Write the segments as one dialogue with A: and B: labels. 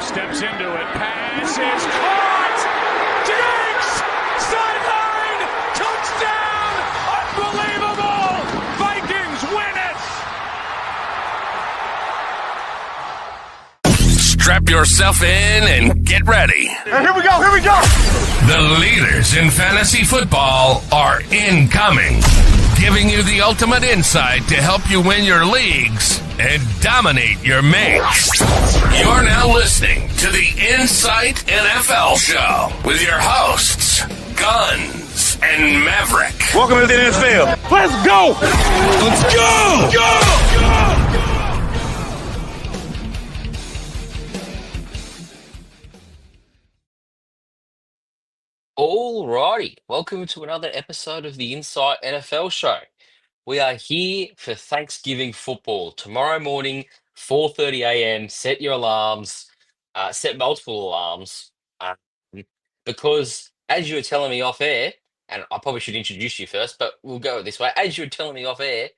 A: Steps into it. Pass is caught. Diggs! Sideline!
B: Touchdown! Unbelievable! Vikings win it!
C: Strap yourself in and get ready.
A: And here we go, here we go!
C: The leaders in fantasy football are incoming, giving you the ultimate insight to help you win your leagues and dominate your mates. You're now listening to the Insight NFL Show with your hosts, Guns and Maverick.
A: Welcome to the NFL. Let's go! Let's go! Go!
D: Alrighty, welcome to another episode of the Insight NFL Show. We are here for Thanksgiving football tomorrow morning, 4:30 a.m. Set your alarms, set multiple alarms, because as you were telling me off air, and I probably should introduce you first, but we'll go this way. As you were telling me off air,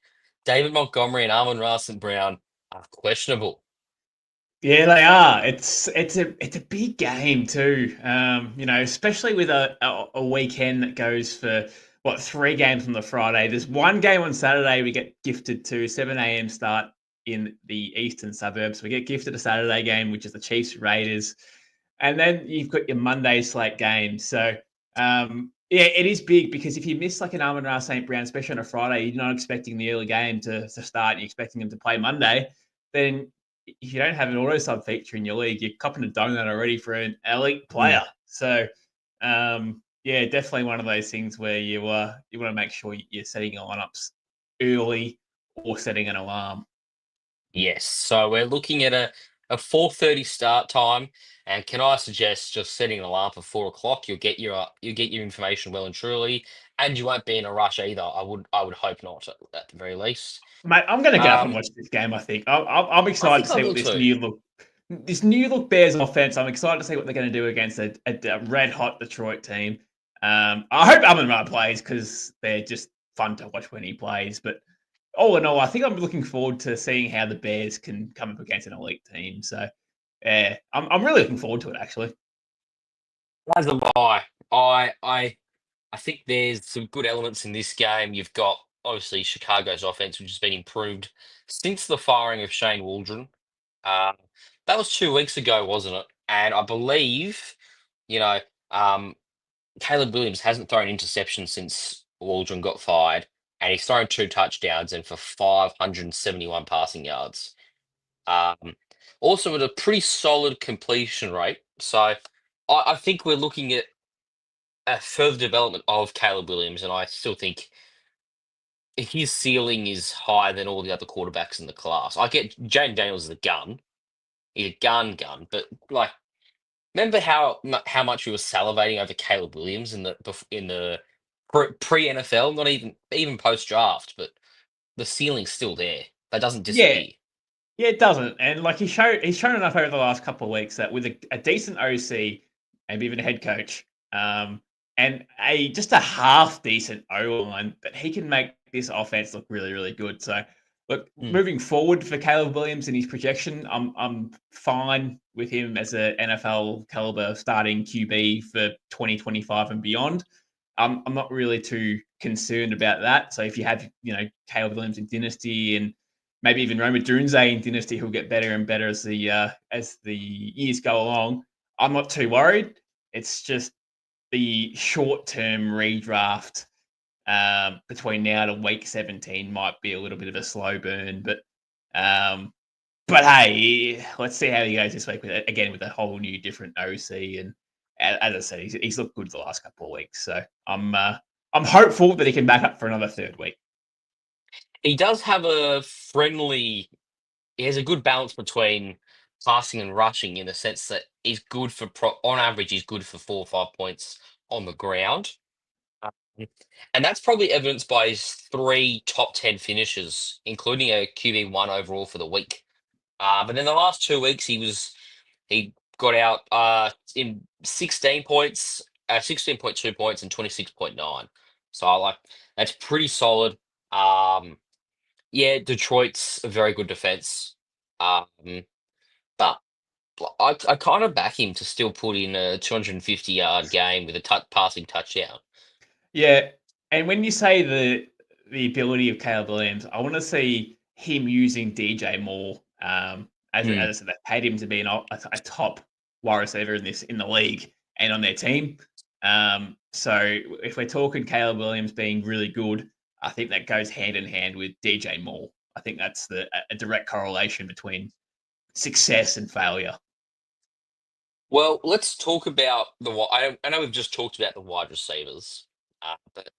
D: David Montgomery and Amon-Ra St. Brown are questionable.
E: Yeah, they are. It's a big game too. Especially with a weekend that goes for 3 games on the Friday. There's one game on Saturday we get gifted to 7 a.m. start in the eastern suburbs. We get gifted a Saturday game, which is the Chiefs Raiders, and then you've got your Monday slate game. So it is big because if you miss like an Amon-Ra St. Brown, especially on a Friday, you're not expecting the early game to start. You're expecting them to play Monday, then if you don't have an auto sub feature in your league, you're copping a donut already for an elite player. So, definitely one of those things where you want to make sure you're setting your lineups early or setting an alarm.
D: Yes, so we're looking at a 4:30 start time, and can I suggest just setting an alarm for 4 o'clock? You'll get your information well and truly, and you won't be in a rush either. I would hope not at the very least.
E: Mate, I'm going to get up and watch this game. I think I'm excited to see what this new look Bears offense. I'm excited to see what they're going to do against a red hot Detroit team. I hope Amon-Ra plays because they're just fun to watch when he plays. But all in all, I think I'm looking forward to seeing how the Bears can come up against an elite team. So, yeah, I'm really looking forward to it, actually.
D: As am I. I think there's some good elements in this game. You've got obviously Chicago's offense, which has been improved since the firing of Shane Waldron. That was 2 weeks ago, wasn't it? And I believe, Caleb Williams hasn't thrown interception since Waldron got fired, and he's thrown 2 touchdowns and for 571 passing yards. Also with a pretty solid completion rate. So I think we're looking at a further development of Caleb Williams, and I still think his ceiling is higher than all the other quarterbacks in the class. I get Jaden Daniels is a gun. He's a gun, but remember how much we were salivating over Caleb Williams in the pre NFL, not even post draft, but the ceiling's still there. That doesn't disappear.
E: Yeah, it doesn't. And like he's shown enough over the last couple of weeks that with a decent OC, maybe even a head coach, and just a half decent O line, that he can make this offense look really, really good. So, look, moving forward for Caleb Williams and his projection, I'm fine with him as a NFL caliber starting QB for 2025 and beyond. I'm not really too concerned about that. So if you have Caleb Williams in Dynasty and maybe even Roma Dunze in Dynasty, who'll get better and better as the years go along, I'm not too worried. It's just the short-term redraft between now to week 17 might be a little bit of a slow burn, but hey, let's see how he goes this week with a whole new different OC. And as I said, he's looked good for the last couple of weeks, so I'm hopeful that he can back up for another third week.
D: He does have he has a good balance between passing and rushing in the sense that he's good on average, he's good for 4 or 5 points on the ground. And that's probably evidenced by his 3 top 10 finishes, including a QB1 overall for the week. But in the last 2 weeks, he got out in 16 points, 16.2 points and 26.9. So that's pretty solid. Detroit's a very good defense. But I kind of back him to still put in a 250-yard game with a passing touchdown.
E: Yeah, and when you say the ability of Caleb Williams, I want to see him using DJ more. As I said, they paid him to be a top wide receiver in the league and on their team. So if we're talking Caleb Williams being really good, I think that goes hand in hand with DJ Moore. I think that's a direct correlation between success and failure.
D: Well, let's talk about I know we've just talked about the wide receivers, but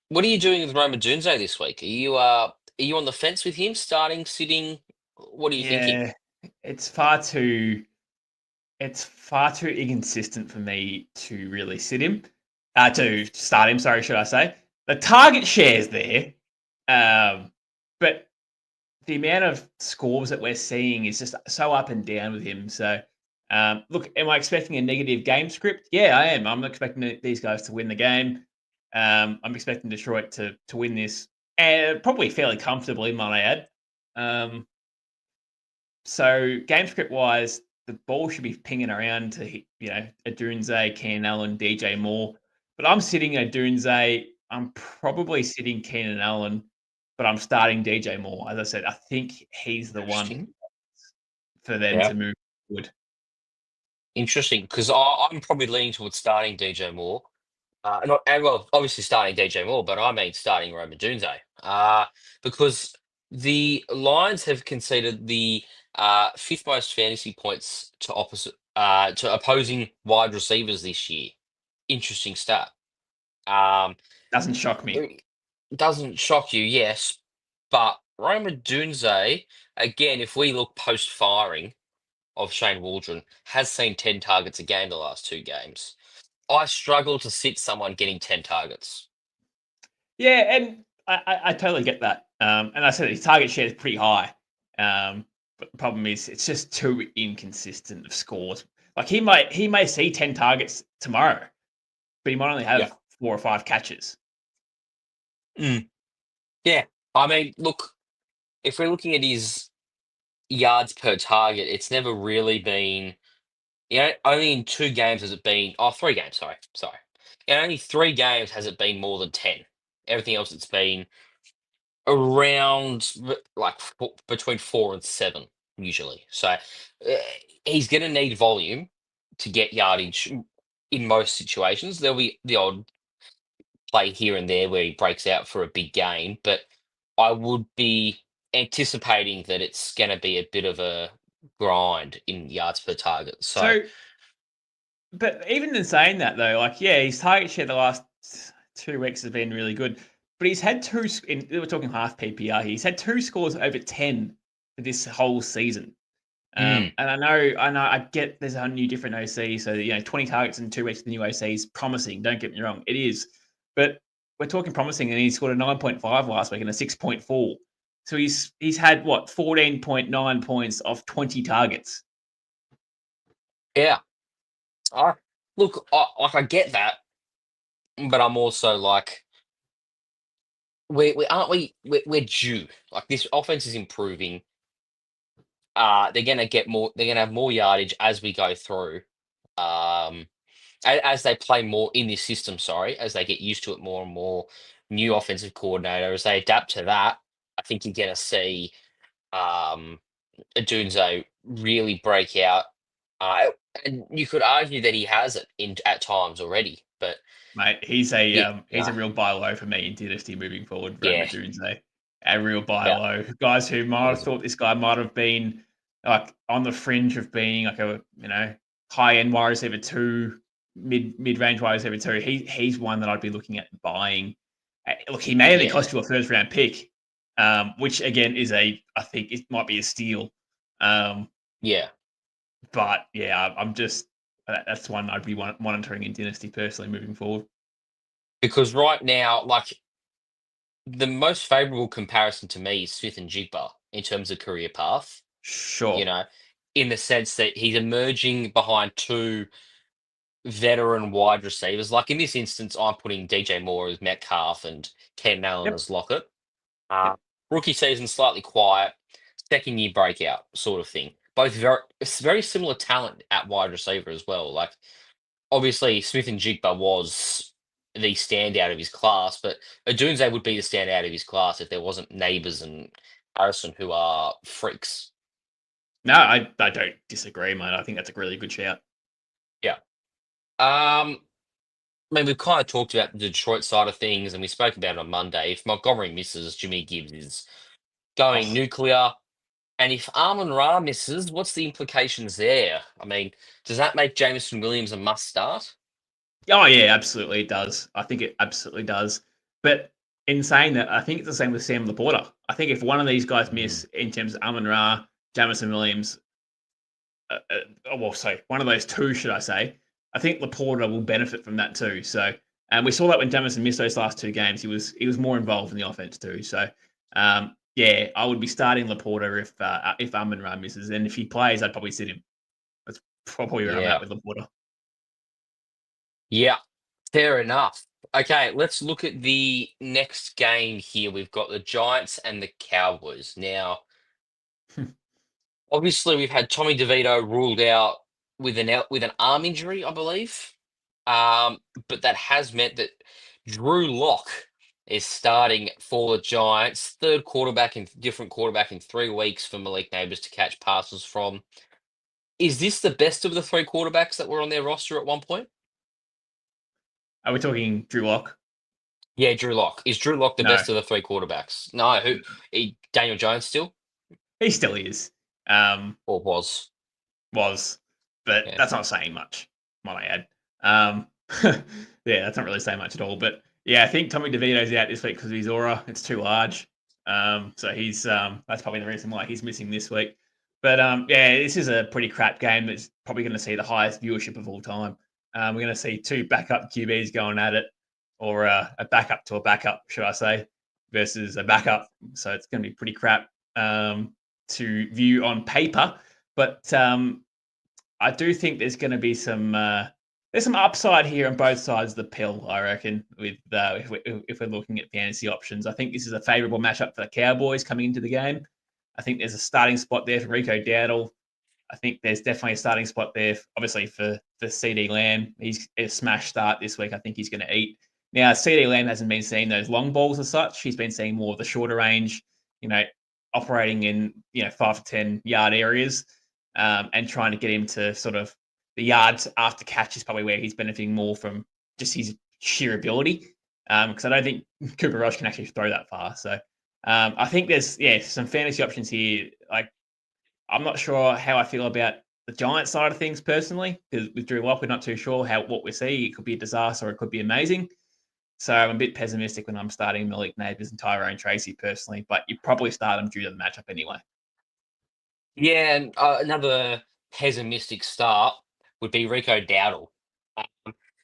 D: what are you doing with Roma Dunze this week? Are you on the fence with him, starting, sitting? What are you thinking?
E: Yeah, it's far too it's far too inconsistent for me to really sit him, to start him. Sorry, should I say? The target share's there, but the amount of scores that we're seeing is just so up and down with him. So, look, am I expecting a negative game script? Yeah, I am. I'm expecting these guys to win the game. I'm expecting Detroit to win this, and probably fairly comfortably, might I add. Um, so game script wise, the ball should be pinging around to Adunze, Keenan Allen, DJ Moore. But I'm sitting Adunze. I'm probably sitting Keenan Allen, but I'm starting DJ Moore. As I said, I think he's the one
D: Interesting.
E: for them
D: Yeah,
E: to move forward.
D: interesting. Because I'm probably leaning towards starting DJ Moore. Not and well, obviously starting DJ Moore, but I mean starting Roma Dunze. Because the Lions have conceded the fifth most fantasy points to opposing wide receivers this year. Interesting stat. Um,
E: Doesn't shock me.
D: it doesn't shock you, yes, but Roma Dunze, again, if we look post firing of Shane Waldron, has seen 10 targets a game the last two games. I struggle to sit someone getting 10 targets.
E: Yeah, and I totally get that. And I said his target share is pretty high. But the problem is it's just too inconsistent of scores. Like he may see 10 targets tomorrow, but he might only
D: Yeah.
E: have 4 or 5 catches.
D: Mm. Yeah. I mean, look, if we're looking at his yards per target, it's never really been, only in 2 games has it been, 3 games, sorry. In only 3 games has it been more than 10. Everything else it's been around like between 4 and 7 usually. So he's going to need volume to get yardage in most situations. There'll be the odd play here and there where he breaks out for a big gain, but I would be anticipating that it's going to be a bit of a grind in yards per target. So
E: So, but even in saying that though, like yeah, his target share the last 2 weeks has been really good. But he's had we're talking half PPR here. He's had 2 scores over 10 for this whole season.
D: mm,
E: And I get there's a new different OC. So 20 targets in 2 weeks with the new OC is promising. Don't get me wrong, it is. But we're talking promising, and he scored a 9.5 last week and a 6.4. So he's had what 14.9 points off 20 targets.
D: yeah, I, look, I get that, but I'm also like, we aren't we're due. Like this offense is improving. They're gonna get more. They're gonna have more yardage as we go through. Um, as they play more in this system. Sorry, as they get used to it more and more. New offensive coordinator, as they adapt to that, I think you're gonna see um, Adunze really break out. Uh, and you could argue that he has it in at times already, but
E: Mate,
D: yeah,
E: he's a real buy low for me in Dynasty moving forward, Roma
D: yeah,
E: Dunze. A real buy
D: yeah,
E: low. Guys who might have thought this guy might have been like on the fringe of being like a high end wide receiver two, mid range wide receiver two. He's one that I'd be looking at buying. Look, he may only
D: yeah,
E: cost you a first round pick, which again is I think it might be a steal. Um,
D: yeah.
E: but yeah, I'm just that's one I'd be monitoring in Dynasty personally moving forward.
D: Because right now, like the most favorable comparison to me is Smith and Jigba in terms of career path. You
E: Sure.
D: know, in the sense that he's emerging behind two veteran wide receivers. Like in this instance, I'm putting DJ Moore as Metcalf and Ken Allen
E: Yep.
D: as Lockett. Uh,
E: Yep.
D: Rookie season slightly quiet, second year breakout sort of thing. both very similar talent at wide receiver as well. Like obviously Smith and Jigba was the standout of his class, but Adunze would be the standout of his class if there wasn't Neighbours and Harrison who are freaks.
E: No, I don't disagree, mate. I think that's a really good shout.
D: Yeah. I mean, we've kind of talked about the Detroit side of things, and we spoke about it on Monday. If Montgomery misses, Jimmy Gibbs is going
E: Oh,
D: nuclear. And if Amon Ra misses, what's the implications there? I mean, does that make Jameson Williams a must start?
E: oh yeah, absolutely it does. I think it absolutely does. But in saying that, I think it's the same with Sam Laporta. I think if one of these guys miss in terms of Amon Ra, Jamison Williams, well, sorry, one of those two, should I say? I think Laporta will benefit from that too. So, and we saw that when Jamison missed those last two games, he was more involved in the offense too. So, yeah, I would be starting Laporta if Amon Ra misses, and if he plays, I'd probably sit him. That's probably where I'm
D: Yeah.
E: at with Laporta.
D: Yeah. Fair enough. Okay, let's look at the next game here. We've got the Giants and the Cowboys. Now, obviously, we've had Tommy DeVito ruled out with an arm injury, I believe. But that has meant that Drew Lock is starting for the Giants, different quarterback in 3 weeks for Malik Neighbors to catch passes from. Is this the best of the three quarterbacks that were on their roster at one point?
E: Are we talking Drew Lock?
D: Yeah, Drew Lock. Is Drew Lock the
E: No,
D: best of the three quarterbacks? No, Daniel Jones still
E: he still is. Um,
D: or was?
E: was, but
D: Yeah.
E: that's not saying much, might I add. Yeah, that's not really saying much at all. But yeah, I think Tommy DeVito's out this week because of his aura. It's too large. So he's that's probably the reason why he's missing this week. But yeah, this is a pretty crap game that's probably going to see the highest viewership of all time. We're going to see two backup QBs going at it, or a backup to a backup, should I say, versus a backup. So it's going to be pretty crap to view on paper. But I do think there's going to be there's some upside here on both sides of the pill. I reckon with if we're looking at fantasy options, I think this is a favourable matchup for the Cowboys coming into the game. I think there's a starting spot there for Rico Dowdle. I think there's definitely a starting spot there, obviously for CD Lamb. He's a smash start this week. I think he's going to eat. Now CD Lamb hasn't been seeing those long balls as such. He's been seeing more of the shorter range. You know, operating in 5 to 10 yard areas. And trying to get him to sort of the yards after catch is probably where he's benefiting more from just his sheer ability. Because I don't think Cooper Rush can actually throw that far. So I think there's some fantasy options here. Like I'm not sure how I feel about the Giants side of things personally, because with Drew Lock, we're not too sure what we see. It could be a disaster or it could be amazing. So I'm a bit pessimistic when I'm starting Malik Neighbors and Tyrone Tracy personally, but you probably start them due to the matchup anyway.
D: Yeah, and another pessimistic start would be Rico Dowdle.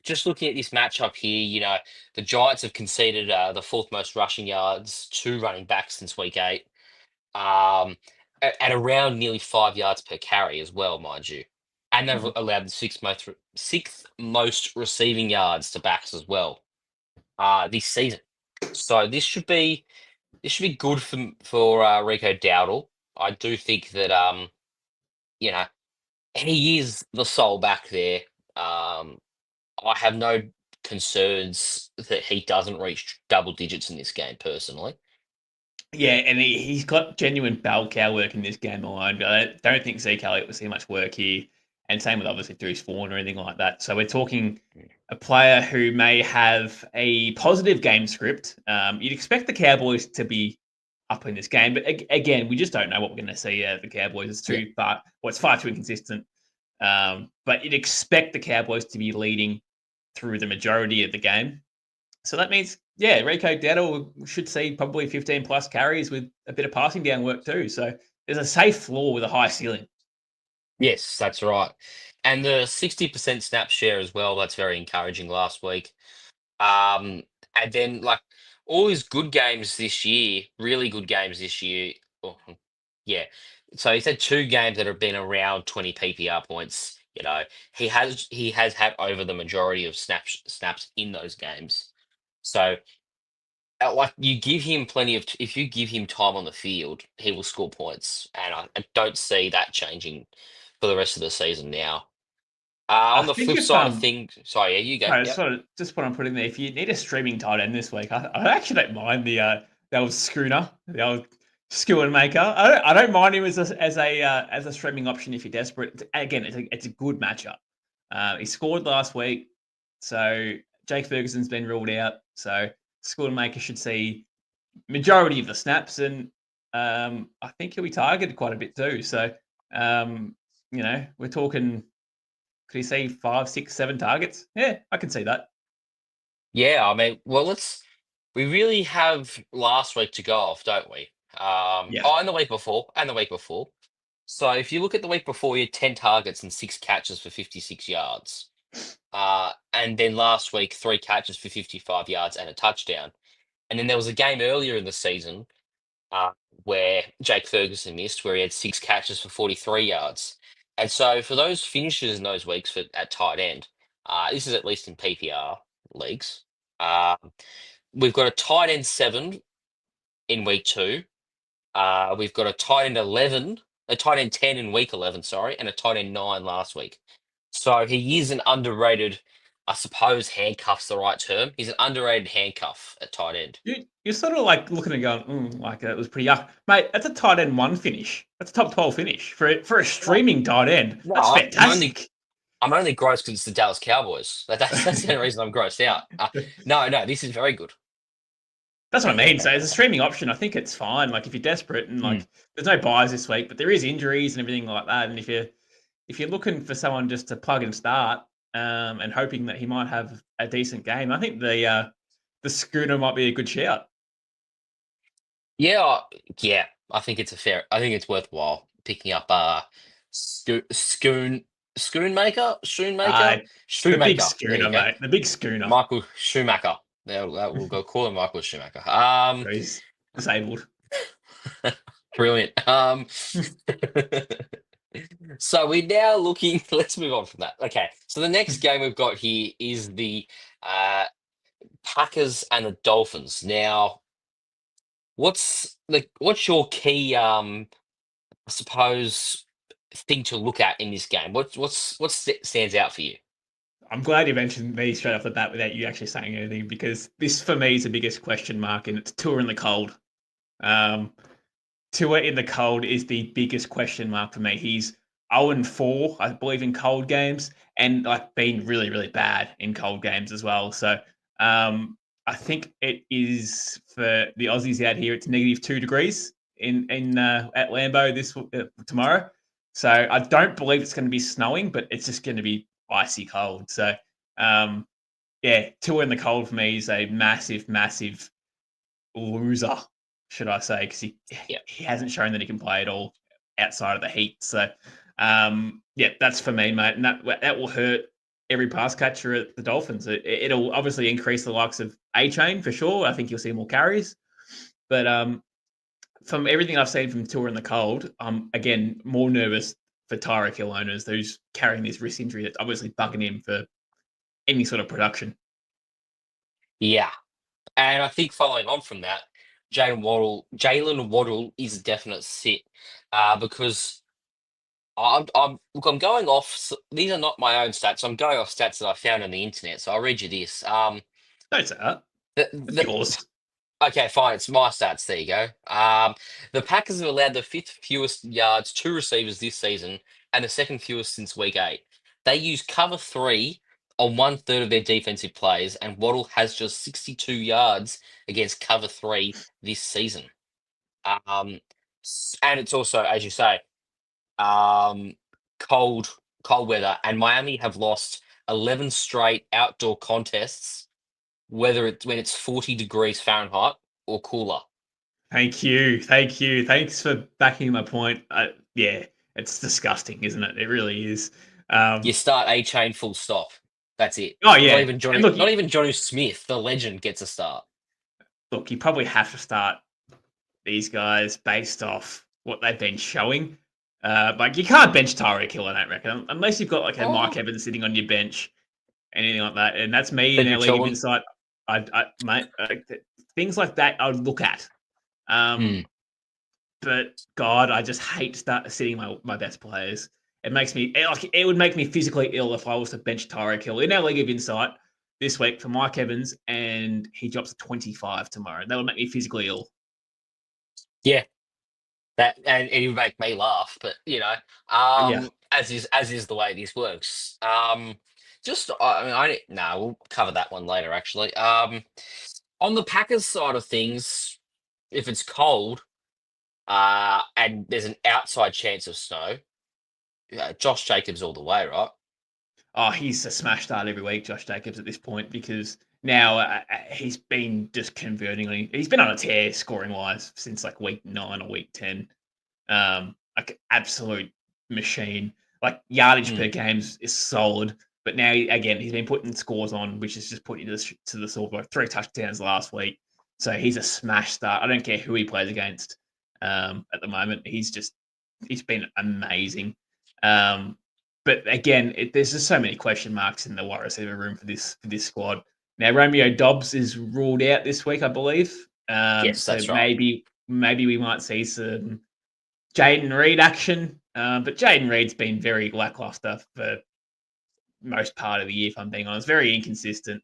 D: Just looking at this matchup here, the Giants have conceded the fourth most rushing yards to running backs since week 8, at around nearly 5 yards per carry as well, mind you. And they've allowed the sixth most receiving yards to backs as well this season. So this should be good for Rico Dowdle. I do think that you know he is the sole back there. I have no concerns that he doesn't reach double digits in this game personally.
E: Yeah, and he's got genuine bell cow work in this game alone. But I don't think Zeke Elliott will see much work here. And same with obviously Deuce Vaughn or anything like that. So we're talking a player who may have a positive game script. You'd expect the Cowboys to be up in this game, but again, we just don't know what we're going to see out of the Cowboys. It's it's far too inconsistent. But you'd expect the Cowboys to be leading through the majority of the game. So that means, Rico Dowdle should see probably 15 plus carries with a bit of passing down work too. So there's a safe floor with a high ceiling.
D: Yes, that's right. And the 60% snap share as well, that's very encouraging last week. And then like all his good games this year, really good games this year. Oh, yeah. So he's had 2 games that have been around 20 PPR points. He has had over the majority of snaps in those games. So like you give him plenty of. If you give him time on the field, he will score points, and I don't see that changing for the rest of the season now.
E: I
D: On the
E: think
D: flip
E: if
D: side of things, sorry, yeah, you go.
E: no,
D: Yep.
E: sort of just what I'm putting there. If you need a streaming tight end this week, I actually don't mind the old Schooner, the old Skewer maker. I don't mind him as a streaming option if you're desperate. Again, it's a good matchup. He scored last week, so Jake Ferguson's been ruled out. So Skewer maker should see majority of the snaps, and I think he'll be targeted quite a bit too. So we're talking. Could he see 5, 6, 7 targets? Yeah, I can see that.
D: Yeah, I mean, well, we really have last week to go off, don't we?
E: Yeah.
D: Oh, and the week before, and the week before. So if you look at the week before, you had 10 targets and 6 catches for 56 yards. And then last week, 3 catches for 55 yards and a touchdown. And then there was a game earlier in the season uh, where Jake Ferguson missed, where he had 6 catches for 43 yards. And so for those finishes in those weeks at tight end, this is at least in PPR leagues. Uh, we've got a tight end 7 in week 2. We've got a tight end 11, a tight end 10 in week 11, sorry, and a tight end 9 last week. So he is an underrated, I suppose handcuff's the right term. He's an underrated handcuff at tight end.
E: You're sort of like looking and going, like it was pretty yuck. Mate, that's a tight end 1 finish. That's a top 12 finish for a streaming tight end.
D: No,
E: That's fantastic.
D: I'm only gross because it's the Dallas Cowboys. That's the only reason I'm grossed out. No, this is very good.
E: That's what I mean. So as a streaming option, I think it's fine. Like if you're desperate and like there's no buys this week, but there is injuries and everything like that. And if you're looking for someone just to plug and start, and hoping that he might have a decent game, I think the Schooner might be a good shout.
D: Yeah, yeah. I think it's worthwhile picking up Schoonmaker?
E: The big
D: Shoemaker. There you
E: Schooner,
D: go.
E: mate. The big Schooner.
D: Michael Schumacher. There, we'll go call him Michael Schumacher.
E: He's disabled.
D: Brilliant. So we're now looking. Let's move on from that. Okay. So the next game we've got here is the Packers and the Dolphins. Now, what's your key? I suppose thing to look at in this game. What stands out for you?
E: I'm glad you mentioned me straight off the bat without you actually saying anything, because this for me is the biggest question mark, and it's Tua in the cold. Tua in the cold is the biggest question mark for me. He's 0-4, I believe, in cold games, and like been really, really bad in cold games as well. So I think it is for the Aussies out here. It's -2 degrees in at Lambeau tomorrow. So I don't believe it's going to be snowing, but it's just going to be icy cold. So Tua in the cold for me is a massive, massive loser, should I say, because he hasn't shown that he can play at all outside of the heat. So that's for me, mate, and that will hurt every pass catcher at the Dolphins. It'll obviously increase the likes of A-Chain for sure. I think you'll see more carries, but from everything I've seen from Tua in the cold, I'm again more nervous for Tyreek Hill owners who's carrying this wrist injury that's obviously bugging him for any sort of production.
D: Yeah, and I think following on from that, Jalen Waddle is a definite sit because I'm going off. These are not my own stats. I'm going off stats that I found on the internet. So I'll read you this.
E: Don't say that. It's yours.
D: Okay, fine. It's my stats. There you go. The Packers have allowed the 5th fewest yards to receivers this season and the 2nd fewest since week 8. They use cover 3 on 1/3 of their defensive plays, and Waddle has just 62 yards against cover 3 this season. And it's also, as you say, cold weather, and Miami have lost 11 straight outdoor contests, whether it's when it's 40 degrees Fahrenheit or cooler.
E: Thank you. Thanks for backing my point. It's disgusting, isn't it? It really is.
D: You start A-Chain full stop. That's it.
E: Oh yeah.
D: Not even Johnny Smith, the legend, gets a start.
E: Look, you probably have to start these guys based off what they've been showing. Like you can't bench Tyreek Hill, I don't reckon, unless you've got like a Mike Evans sitting on your bench, anything like that. And that's me in our league of insight. things like that I'd look at.
D: Mm.
E: But God, I just hate sitting my best players. It would make me physically ill if I was to bench Tyreek Hill in our League of Insight this week for Mike Evans, and he drops a 25 tomorrow. That would make me physically ill.
D: Yeah, that and it would make me laugh, but
E: Yeah.
D: as is the way this works. Just I mean, no, we'll cover that one later. Actually, on the Packers side of things, if it's cold, and there's an outside chance of snow, Josh Jacobs all the way, right?
E: Oh, he's a smash start every week, Josh Jacobs, at this point, because now he's been just converting he's been on a tear scoring wise since like week 9 or week 10. Like absolute machine. Like yardage per
D: Mm.
E: game is solid, but now again he's been putting scores on, which is just putting to the silver. 3 touchdowns last week, so he's a smash start. I don't care who he plays against. At the moment, he's been amazing. But again, there's just so many question marks in the wide receiver room for this squad. Now Romeo Dobbs is ruled out this week, I believe.
D: Yes,
E: So
D: that's right.
E: maybe we might see some Jaden Reed action, but Jaden Reed's been very lackluster for most part of the year. If I'm being honest, very inconsistent,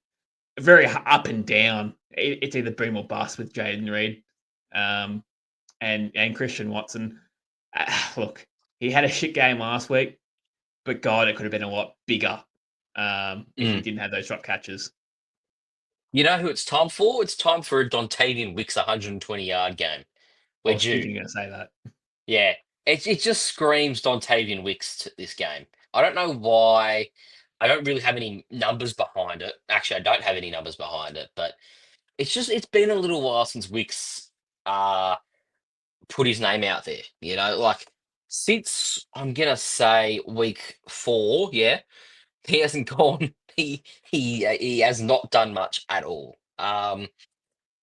E: very up and down. It's either boom or bust with Jaden Reed, um, and Christian Watson. Look, he had a shit game last week, but God, it could have been a lot bigger if he
D: Mm.
E: didn't have those drop catches.
D: You know who it's time for? It's time for a Dontavian Wicks 120-yard game.
E: I
D: We're
E: was
D: due.
E: thinking you're going to say that.
D: Yeah, it just screams Dontavian Wicks this game. I don't know why. I don't really have any numbers behind it. Actually, I don't have any numbers behind it, but it's been a little while since Wicks uh put his name out there. Like since I'm gonna say week 4, yeah, he hasn't gone. He has not done much at all. I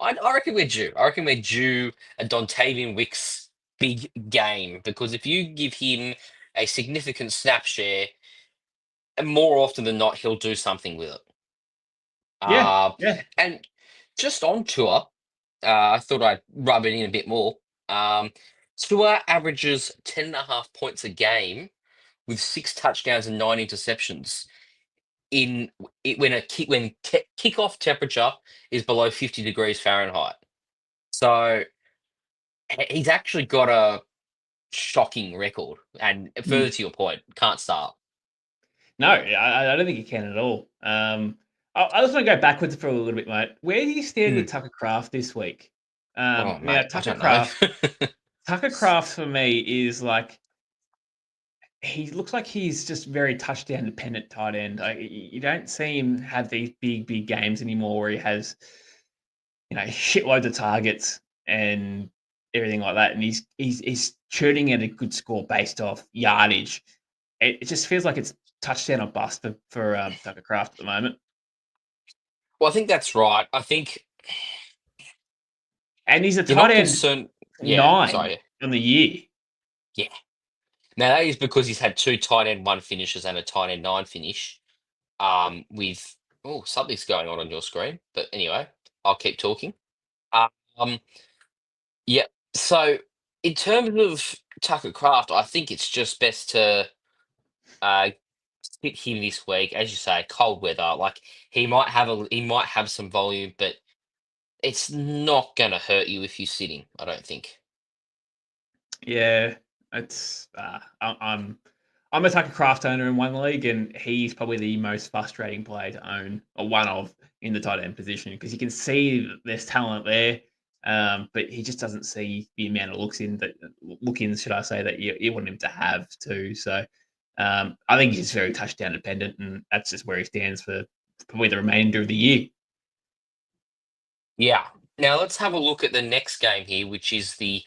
D: reckon we're due. I reckon we're due a Dontavian Wicks big game because if you give him a significant snap share, and more often than not, he'll do something with it.
E: Yeah,
D: Uh,
E: yeah,
D: and just on Tua, I thought I'd rub it in a bit more. Um, Tua averages 10.5 points a game with 6 touchdowns and 9 interceptions in when kickoff temperature is below 50 degrees Fahrenheit. So he's actually got a shocking record. And further
E: Mm.
D: to your point, can't start.
E: No, I don't think he can at all. I just want to go backwards for a little bit, mate. Where do you stand with
D: Mm.
E: Tucker Craft this week?
D: Oh,
E: Now,
D: mate, I don't know.
E: Tucker Craft for me is like he looks like he's just very touchdown dependent tight end. You don't see him have these big games anymore where he has shitloads of targets and everything like that, and he's shooting at a good score based off yardage. It just feels like it's touchdown or bust for Tucker Craft at the moment.
D: Well, I think that's right. I think
E: And he's a
D: you're
E: tight
D: not
E: end
D: concerned. Yeah,
E: 9
D: sorry.
E: on the year.
D: Yeah. Now that is because he's had 2 tight end 1 finishes and a tight end 9 finish. With something's going on your screen, but anyway, I'll keep talking. Um, yeah. So in terms of Tucker Craft, I think it's just best to uh hit him this week, as you say, cold weather. Like he might have some volume, but it's not gonna hurt you if you're sitting. I don't think.
E: Yeah, it's I'm a Tucker Craft owner in one league, and he's probably the most frustrating player to own, or one of, in the tight end position, because you can see that there's talent there, but he just doesn't see the amount of look-ins, should I say, that you want him to have too. So I think he's very touchdown dependent, and that's just where he stands for probably the remainder of the year.
D: Yeah. Now let's have a look at the next game here, which is the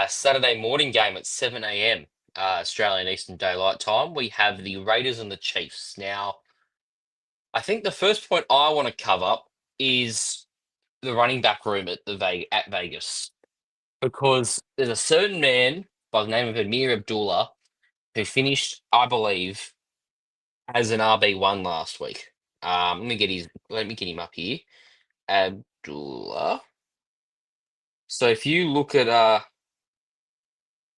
D: Saturday morning game at 7 a.m. Australian Eastern Daylight Time. We have the Raiders and the Chiefs. Now, I think the first point I want to cover is the running back room at Vegas, because there's a certain man by the name of Amir Abdullah who finished, I believe, as an RB1 last week. Let me get him up here. Abdullah. So if you look at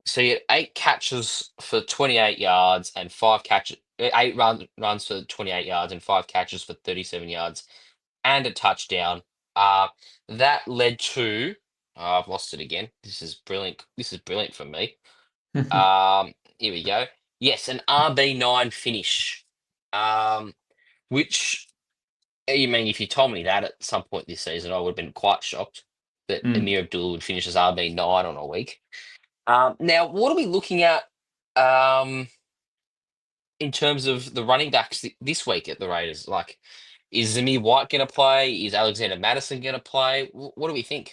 D: so he had 8 catches for 28 yards and 5 catches, 8 runs for 28 yards and 5 catches for 37 yards and a touchdown. Uh, that led to, I've lost it again. This is brilliant. This is brilliant for me. Here we go. Yes, an RB9 finish. Um, which, you mean, if you told me that at some point this season, I would have been quite shocked that
E: Mm.
D: Amir Abdullah would finish as RB9 on a week. Now, what are we looking at um, in terms of the running backs this week at the Raiders? Like, is Zamir White going to play? Is Alexander Madison going to play? What do we think?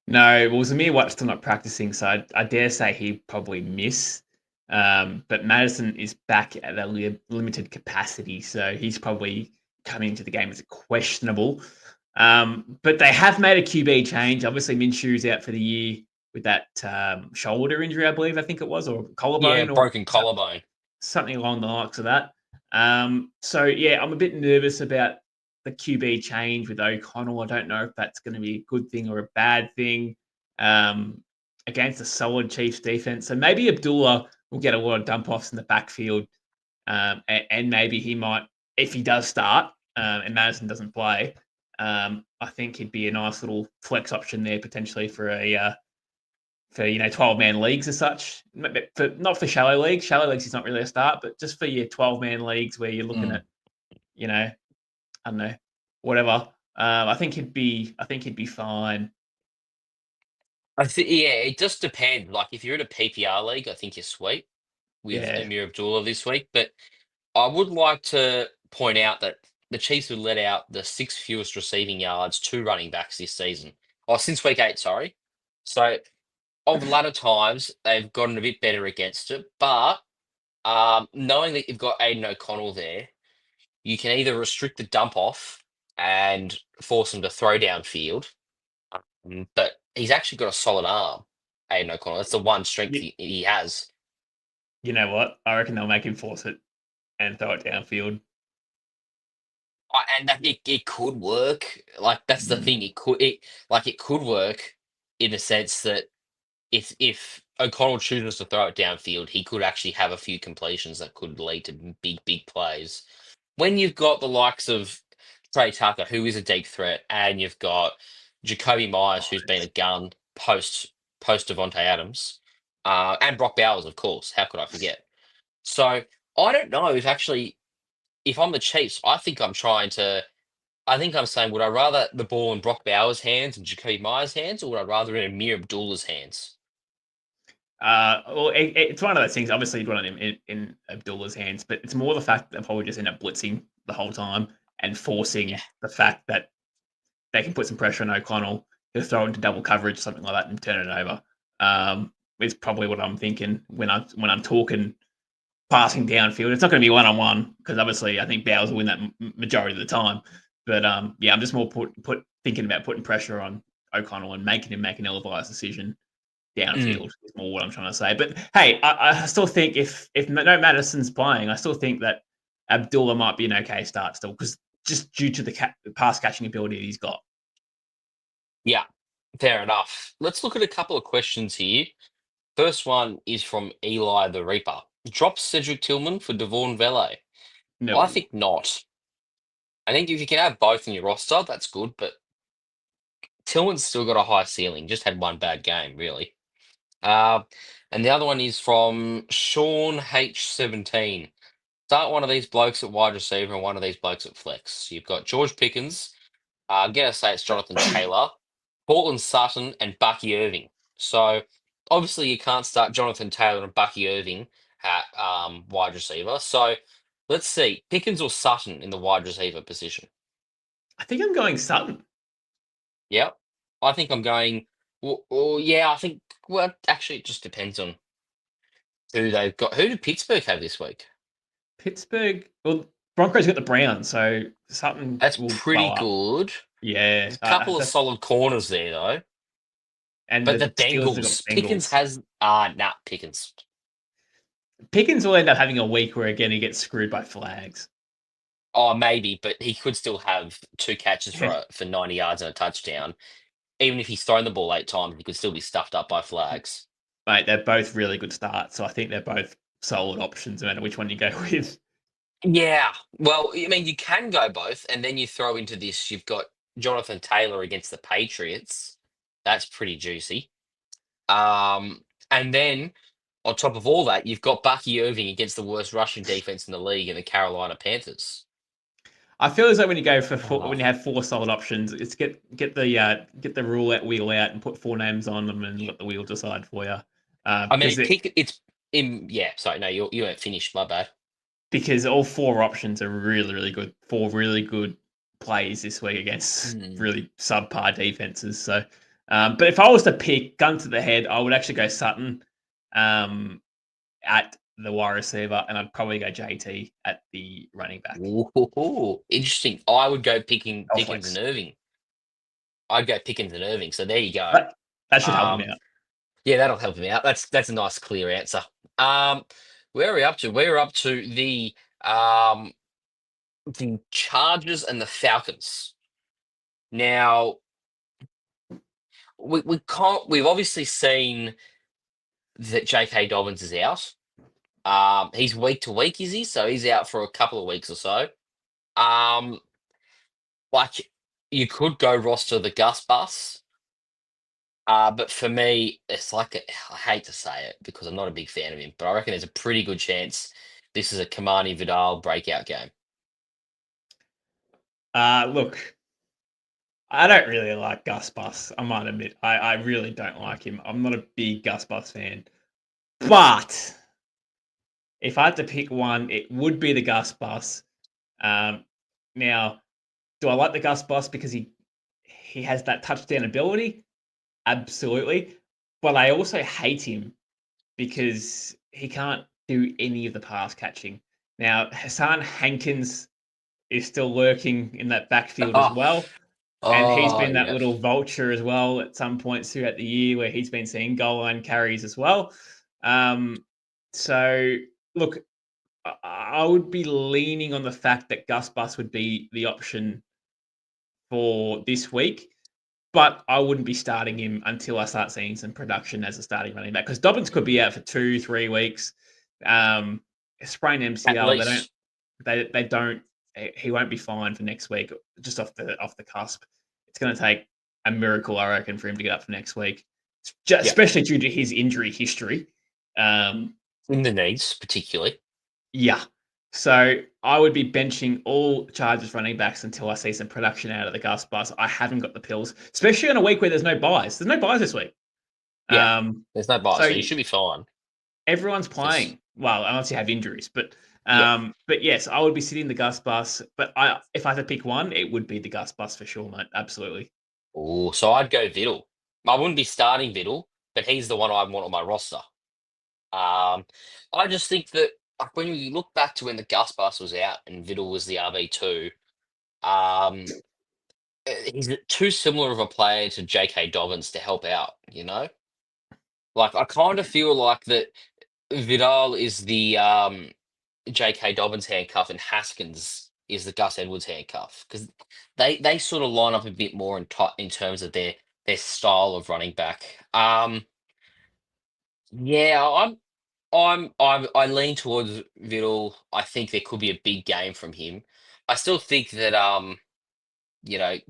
E: No, well, Zamir White's still not practicing, so I dare say he'd probably miss. But Madison is back at a limited capacity, so he's probably coming into the game as questionable. But they have made a QB change. Obviously, Minshew's out for the year with that shoulder injury, I think it was, or
D: Yeah,
E: collarbone, or
D: broken collarbone.
E: something along the likes of that. So yeah, I'm a bit nervous about the QB change with O'Connell. I don't know if that's going to be a good thing or a bad thing against a solid Chiefs defense. So maybe Abdullah will get a lot of dump offs in the backfield, and maybe he might, if he does start and Madison doesn't play. I think he'd be a nice little flex option there potentially for a for 12-man leagues as such. Not for shallow leagues. Shallow leagues is not really a start, but just for your 12-man leagues where you're looking at, I don't know, whatever. I think he'd be fine.
D: Yeah, it just depends. Like, if you're in a PPR league, I think you're sweet with
E: Yeah.
D: Amir Abdullah this week. But I would like to point out that the Chiefs have let out the 6th fewest receiving yards to running backs this season. Oh, since week 8, sorry. So, of latter times, they've gotten a bit better against it. But knowing that you've got Aiden O'Connell there, you can either restrict the dump off and force them to throw downfield. But he's actually got a solid arm, Aiden O'Connell. That's the one strength
E: You,
D: he has.
E: you know what? I reckon they'll make him force it and throw it downfield.
D: And that it could work. Like, that's the thing. It could work in the sense that if O'Connell chooses to throw it downfield, he could actually have a few completions that could lead to big plays. When you've got the likes of Trey Tucker, who is a deep threat, and you've got Jacoby Myers, who's been a gun post Devontae Adams, and Brock Bowers, of course. How could I forget? So I don't know if I'm the Chiefs, I think I'm saying, would I rather the ball in Brock Bowers' hands and Jacoby Myers' hands, or would I rather in Amir Abdullah's hands?
E: Well, it's one of those things. Obviously, you'd want it in Abdullah's hands, but it's more the fact that they'll probably just end up blitzing the whole time and forcing the fact that they can put some pressure on O'Connell. He'll throw it into double coverage, something like that, and turn it over. Is probably what I'm thinking when I'm talking passing downfield. It's not going to be one-on-one because obviously I think Bowers will win that majority of the time. But yeah, I'm just more thinking about putting pressure on O'Connell and making him make an ill-advised decision downfield is more what I'm trying to say. But hey, I still think if no Madison's playing, I still think that Abdullah might be an okay start still because just due to the pass catching ability he's got.
D: Yeah, fair enough. Let's look at a couple of questions here. First one is from Eli the Reaper. Drop Cedric Tillman for Devon Vele?
E: No,
D: I think not. I think if you can have both in your roster, that's good, but Tillman's still got a high ceiling, just had one bad game, really. And the other one is from Sean H17. Start one of these blokes at wide receiver and one of these blokes at flex. You've got George Pickens. I'm going to say it's Jonathan Taylor, Portland Sutton, and Bucky Irving. So obviously you can't start Jonathan Taylor and Bucky Irving at wide receiver. So let's see, Pickens or Sutton in the wide receiver position.
E: I think I'm going Sutton.
D: Yeah, I think I'm going. Well, yeah, I think. Well, actually, it just depends on who they've got. Who did Pittsburgh have this week?
E: Pittsburgh. Well, Broncos got the Browns, so Sutton
D: That's
E: will
D: pretty
E: blow up.
D: good.
E: Yeah,
D: There's a couple of solid corners there, though.
E: and
D: But the
E: Steelers have got
D: Bengals, Pickens has Pickens.
E: Pickens will end up having a week where again he gets screwed by flags.
D: Oh, maybe, but he could still have 2 catches for 90 yards and a touchdown. even if he's thrown the ball 8 times, he could still be stuffed up by flags.
E: Mate, they're both really good starts, so I think they're both solid options, no matter which one you go with.
D: Yeah. Well, I mean, you can go both, and then you throw into this, you've got Jonathan Taylor against the Patriots. That's pretty juicy. And then on top of all that, you've got Bucky Irving against the worst rushing defense in the league in the Carolina Panthers.
E: I feel as though when you go for when
D: Oh.
E: you have 4 solid options, it's get the roulette wheel out and put 4 names on them and let the wheel decide for you.
D: I mean, it's in. Yeah, sorry, no, you weren't finished. My bad.
E: Because all 4 options are really, really good. 4 really good plays this week against really subpar defenses. So, but if I was to pick gun to the head, I would actually go Sutton at the wide receiver, and I'd probably go JT at the running back.
D: Ooh, interesting. I would go Pickens
E: Flex.
D: and Irving. I'd go Pickens and Irving. So there you go.
E: That should help him out.
D: Yeah, that'll help him out. That's a nice, clear answer. Where are we up to? We're up to the Chargers and the Falcons. Now, we can't. We've obviously seen that J.K. Dobbins is out. He's week to week, is he? So he's out for a couple of weeks or so. Like you could go roster the Gus Bus. But for me, it's like I hate to say it because I'm not a big fan of him, but I reckon there's a pretty good chance this is a Kamani Vidal breakout game.
E: Look, I don't really like Gus Bus. I might admit, I really don't like him. I'm not a big Gus Bus fan. But if I had to pick one, it would be the Gus Bus. Now, do I like the Gus Bus because he has that touchdown ability? Absolutely. But I also hate him because he can't do any of the pass catching. Now, Hassan Hankins is still lurking in that backfield as well. And he's been that little vulture as well at some points throughout the year where he's been seeing goal line carries as well. So, look, I would be leaning on the fact that Gus Bus would be the option for this week, but I wouldn't be starting him until I start seeing some production as a starting running back because Dobbins could be out for 2-3 weeks. Sprained MCL, they don't. He won't be fine for next week. Just off the cusp, it's going to take a miracle, I reckon, for him to get up for next week, especially due to his injury history.
D: In the knees, particularly.
E: Yeah. So I would be benching all Chargers running backs until I see some production out of the Gus Bus. I haven't got the pills, especially on a week where there's no buys. There's no buys this week.
D: Yeah, there's no buys, so you should be fine.
E: Everyone's playing. Well, unless you have injuries. But yes, I would be sitting the Gus Bus. But if I had to pick one, it would be the Gus Bus for sure, mate. Absolutely.
D: Oh, so I'd go Viddle. I wouldn't be starting Viddle, but he's the one I want on my roster. I just think that when you look back to when the Gus Bus was out and Viddle was the RB2, he's too similar of a player to J.K. Dobbins to help out, you know? Like, I kind of feel like that Vidal is the J.K. Dobbins handcuff and Haskins is the Gus Edwards handcuff because they sort of line up a bit more in terms of their style of running back. Yeah, I lean towards Vidal. I think there could be a big game from him. I still think that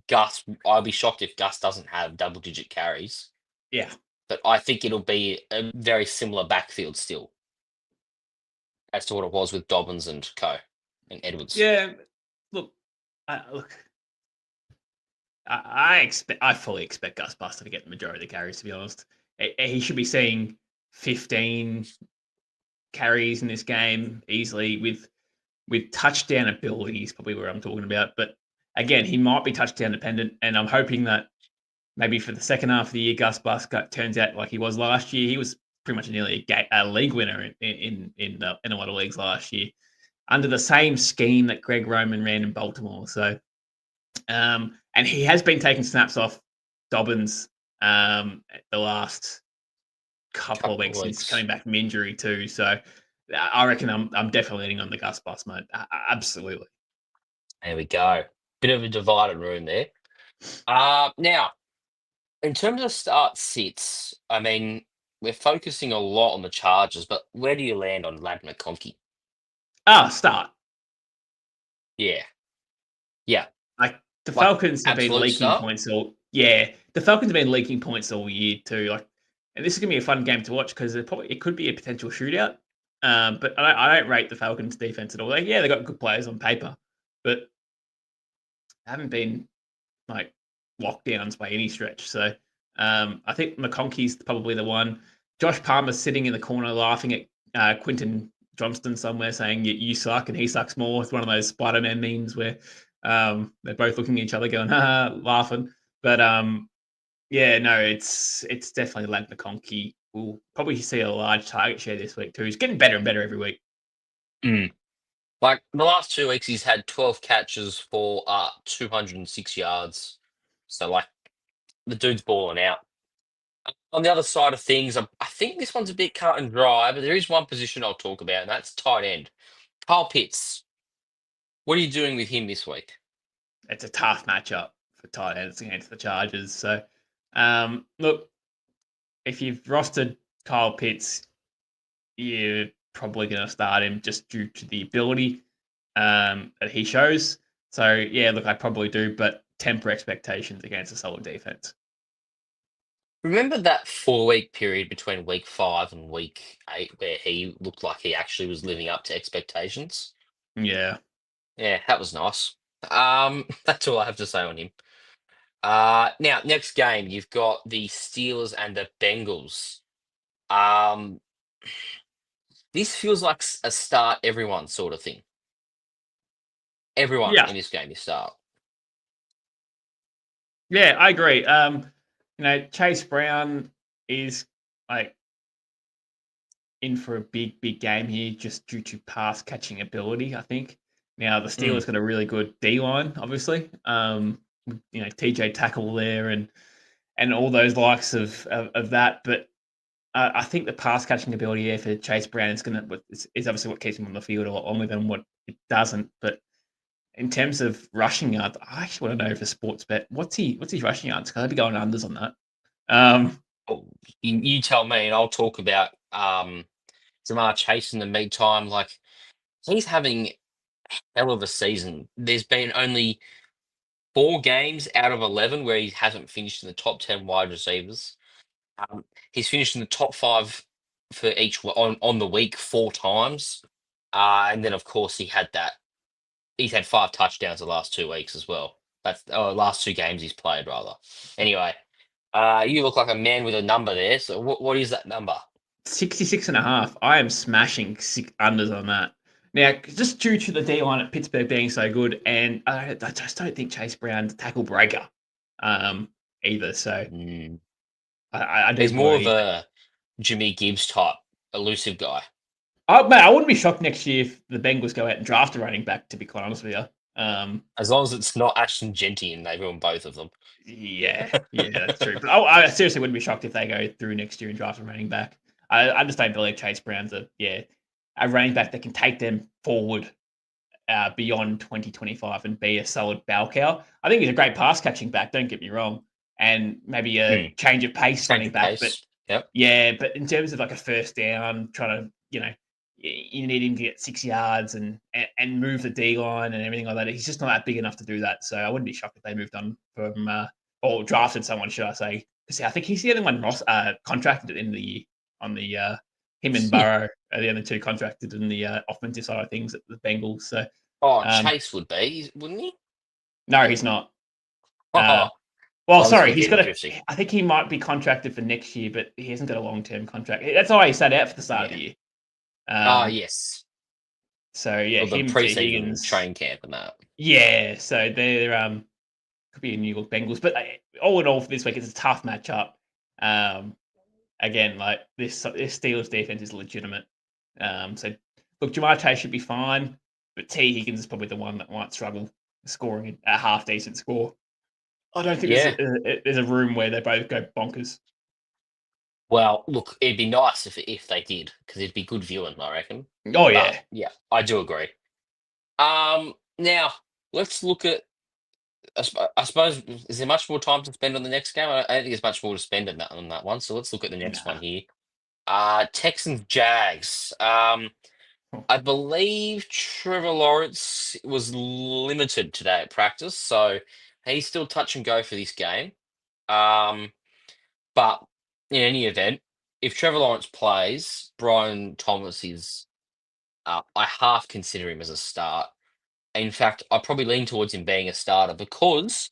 D: Gus. I'll be shocked if Gus doesn't have double-digit carries.
E: Yeah,
D: but I think it'll be a very similar backfield still, as to what it was with Dobbins and and Edwards.
E: Yeah, I fully expect Gus Bus to get the majority of the carries. To be honest, he should be seeing 15 carries in this game easily with touchdown abilities, probably where I'm talking about. But again, he might be touchdown dependent, and I'm hoping that maybe for the second half of the year, Gus Bus turns out like he was last year. He was pretty much nearly a league winner in a lot of leagues last year under the same scheme that Greg Roman ran in Baltimore. So, and he has been taking snaps off Dobbins the last couple of weeks since coming back from injury too. So I reckon I'm definitely leaning on the Gus Bus, mate. Absolutely.
D: There we go. Bit of a divided room there. Now, In terms of start sits, I mean, we're focusing a lot on the Chargers, but where do you land on Ladd McConkey?
E: Start.
D: Yeah, yeah,
E: Like the
D: like
E: Falcons have been
D: absolute
E: leaking
D: start.
E: points all. Yeah, the Falcons have been leaking points all year too. Like, and this is gonna be a fun game to watch because it could be a potential shootout. But I don't rate the Falcons defense at all. Like, yeah, they got good players on paper, but haven't been like lockdowns by any stretch. So I think McConkey's probably the one. Josh Palmer's sitting in the corner laughing at Quinton Johnston somewhere saying you suck and he sucks more. It's one of those Spider-Man memes where they're both looking at each other going, laughing. But yeah, no, it's definitely Ladd McConkey. We'll probably see a large target share this week too. He's getting better and better every week.
D: Mm. Like the last 2 weeks, he's had 12 catches for 206 yards. So like the dude's balling out. On the other side of things, I think this one's a bit cut and dry, but there is one position I'll talk about, and that's tight end. Kyle Pitts. What are you doing with him this week?
E: It's a tough matchup for tight ends against the Chargers. So look, if you've rostered Kyle Pitts, you're probably going to start him just due to the ability that he shows. So yeah, look, I probably do, but temper expectations against a solid defense.
D: Remember that 4 week period between week 5 and week 8 where he looked like he actually was living up to expectations?
E: Yeah,
D: Yeah, that was nice. That's all I have to say on him. Now, next game, you've got the Steelers and the Bengals. Um, this feels like a start everyone sort of thing. Everyone
E: yeah,
D: in this game, you start.
E: yeah. I agree. Chase Brown is like in for a big game here just due to pass catching ability. I think. Now the
D: Mm.
E: Steelers got a really good D line, obviously. TJ tackle there and all those likes of that, but I think the pass catching ability there for Chase Brown is obviously what keeps him on the field a lot longer than what it doesn't. But in terms of rushing yards, I actually want to know for sports bet what's his rushing yards? Because I'd be going unders on that.
D: Oh, you tell me, and I'll talk about Jamar Chase in the meantime. Like he's having hell of a season. There's been only 4 games out of 11 where he hasn't finished in the top 10 wide receivers. He's finished in the top 5 for each on the week 4 times, and then of course he's had 5 touchdowns the last 2 weeks as well. That's last 2 games he's played rather. Anyway, you look like a man with a number there. So what is that number?
E: 66.5. I am smashing unders on that. Now, just due to the D line at Pittsburgh being so good, and I just don't think Chase Brown's a tackle breaker either. So
D: Mm.
E: I do
D: He's more of
E: believe.
D: a Jimmy Gibbs type elusive guy.
E: Mate, I wouldn't be shocked next year if the Bengals go out and draft a running back, to be quite honest with you.
D: As long as it's not Ashton Genty and they ruin both of them.
E: Yeah, that's true. But I seriously wouldn't be shocked if they go through next year and draft a running back. I just don't believe Chase Brown's a running back that can take them forward beyond 2025 and be a solid bell cow. I think he's a great pass catching back, don't get me wrong, and maybe a change of pace
D: Change
E: running
D: of
E: back. But
D: pace. Yep.
E: yeah, but in terms of like a first down, trying to, you need him to get 6 yards and move the D line and everything like that. He's just not that big enough to do that. So I wouldn't be shocked if they moved on from or drafted someone, should I say? Because I think he's the only one contracted at the end of the year on the him and Burrow are the only two contracted in the offensive side of things at the Bengals. So
D: Chase would be, wouldn't he?
E: no, he's not.
D: Oh,
E: Well,
D: this
E: sorry,
D: is
E: he's got
D: getting
E: a.
D: interesting.
E: I think he might be contracted for next year, but he hasn't got a long-term contract. That's why he sat out for the start of the year.
D: Yes.
E: So yeah,
D: Or the
E: him, T.
D: preseason
E: Higgins,
D: train camp and that.
E: yeah. So they're could be a New York Bengals, but all in all, for this week, it's a tough matchup. Again, like this Steelers defense is legitimate. So look, Jamar Chase should be fine, but T. Higgins is probably the one that might struggle scoring a half decent score. I don't think there's a room where they both go bonkers.
D: Well, look, it'd be nice if they did, because it'd be good viewing, I reckon.
E: Oh yeah,
D: Yeah, I do agree. Now let's look at I suppose, is there much more time to spend on the next game? I don't think there's much more to spend on that one. So let's look at the next one
E: Nah.
D: here. Texans Jags. I believe Trevor Lawrence was limited today at practice, so he's still touch and go for this game. Um, but in any event, if Trevor Lawrence plays, Brian Thomas is. I half consider him as a start. In fact, I probably lean towards him being a starter because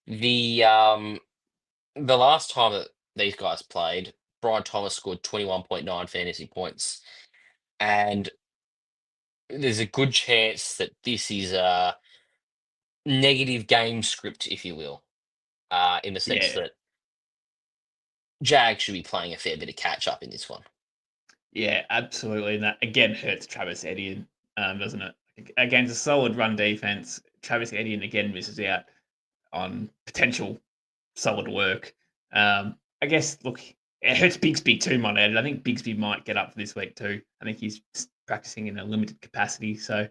D: the last time that these guys played, Brian Thomas scored 21.9 fantasy points, and there's a good chance that this is a negative game script, if you will, in the sense
E: Yeah,
D: that Jag should be playing a fair bit of catch up in this one.
E: yeah, absolutely. And that again hurts Travis Etienne, doesn't it? Against a solid run defense, Travis Etienne again misses out on potential solid work. I guess, look, it hurts Bigsby too, might add. I think Bigsby might get up for this week too. I think he's practicing in a limited capacity. So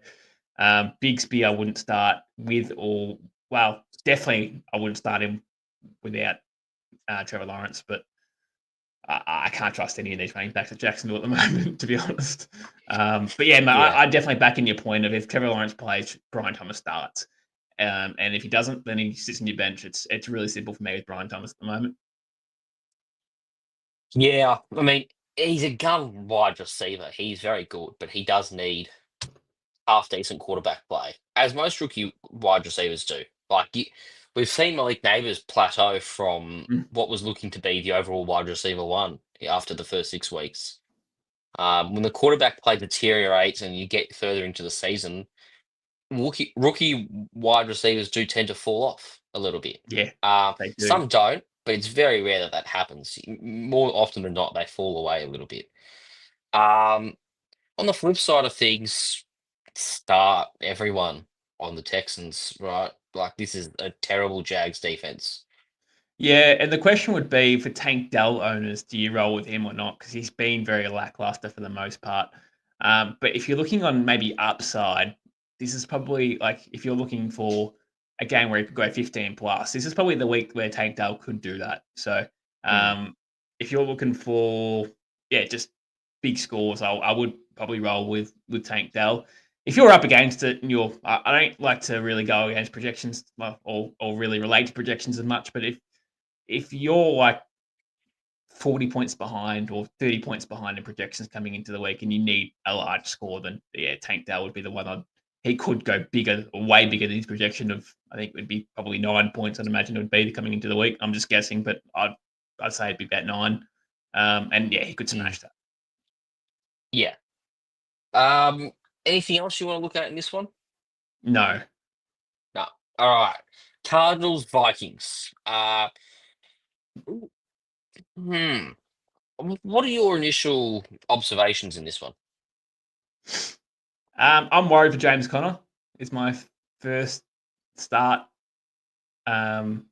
E: Bigsby, I wouldn't start with, or, well, definitely I wouldn't start him without Trevor Lawrence, but I can't trust any of these running backs at Jacksonville at the moment, to be honest. But yeah, mate,
D: Yeah.
E: I definitely back in your point of if Trevor Lawrence plays, Brian Thomas starts. And if he doesn't, then he sits on your bench. It's really simple for me with Brian Thomas at the moment.
D: Yeah, I mean, he's a gun wide receiver. He's very good, but he does need half decent quarterback play, as most rookie wide receivers do. We've seen Malik Neighbors plateau from
E: Mm.
D: what was looking to be the overall wide receiver one after the first 6 weeks. When the quarterback play deteriorates and you get further into the season, rookie wide receivers do tend to fall off a little bit.
E: Yeah, they do.
D: Some don't, but it's very rare that that happens. More often than not, they fall away a little bit. Um, on the flip side of things, start everyone on the Texans, right? Like, this is a terrible Jags defense.
E: Yeah, and the question would be for Tank Dell owners, do you roll with him or not? Because he's been very lackluster for the most part. But if you're looking on maybe upside, this is probably like if you're looking for a game where he could go 15 plus, this is probably the week where Tank Dell could do that. So
D: Mm,
E: if you're looking for, yeah, just big scores, I would probably roll with Tank Dell. If you're up against it and I don't like to really go against projections, well, or really relate to projections as much, but if you're like 40 points behind or 30 points behind in projections coming into the week and you need a large score, then yeah, Tank Dell would be the one he could go bigger, way bigger than his projection of, I think it would be probably 9 points, I'd imagine it would be coming into the week. I'm just guessing, but I'd say it'd be about 9. And yeah, he could
D: mm.
E: smash that.
D: Yeah. Um, anything else you want to look at in this one?
E: No.
D: No. All right. Cardinals Vikings. Hmm. What are your initial observations in this one?
E: I'm worried for James Conner. It's my first start of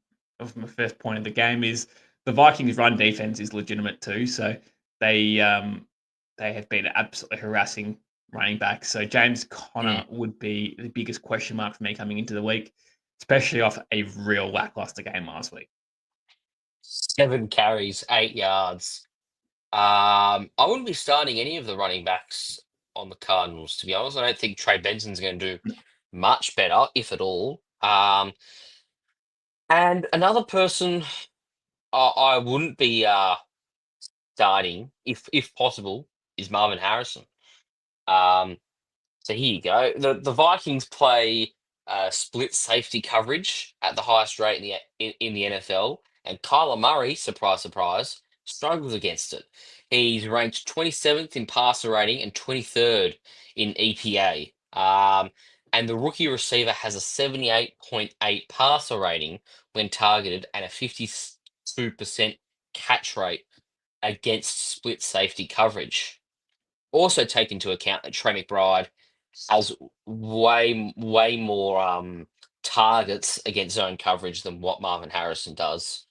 E: my first point of the game is the Vikings' run defense is legitimate too. So they have been absolutely harassing running back. So James
D: Mm.
E: Conner would be the biggest question mark for me coming into the week, especially off a real lackluster game last week.
D: 7 carries, 8 yards. I wouldn't be starting any of the running backs on the Cardinals, to be honest. I don't think Trey Benson's going to do much better, if at all. And another person I wouldn't be starting, if possible, is Marvin Harrison. Um, so here you go. The Vikings play split safety coverage at the highest rate in the NFL, and Kyler Murray, surprise, surprise, struggles against it. He's ranked 27th in passer rating and 23rd in EPA. And the rookie receiver has a 78.8 passer rating when targeted and a 52% catch rate against split safety coverage. Also take into account that Trey McBride has way more targets against zone coverage than what Marvin Harrison does.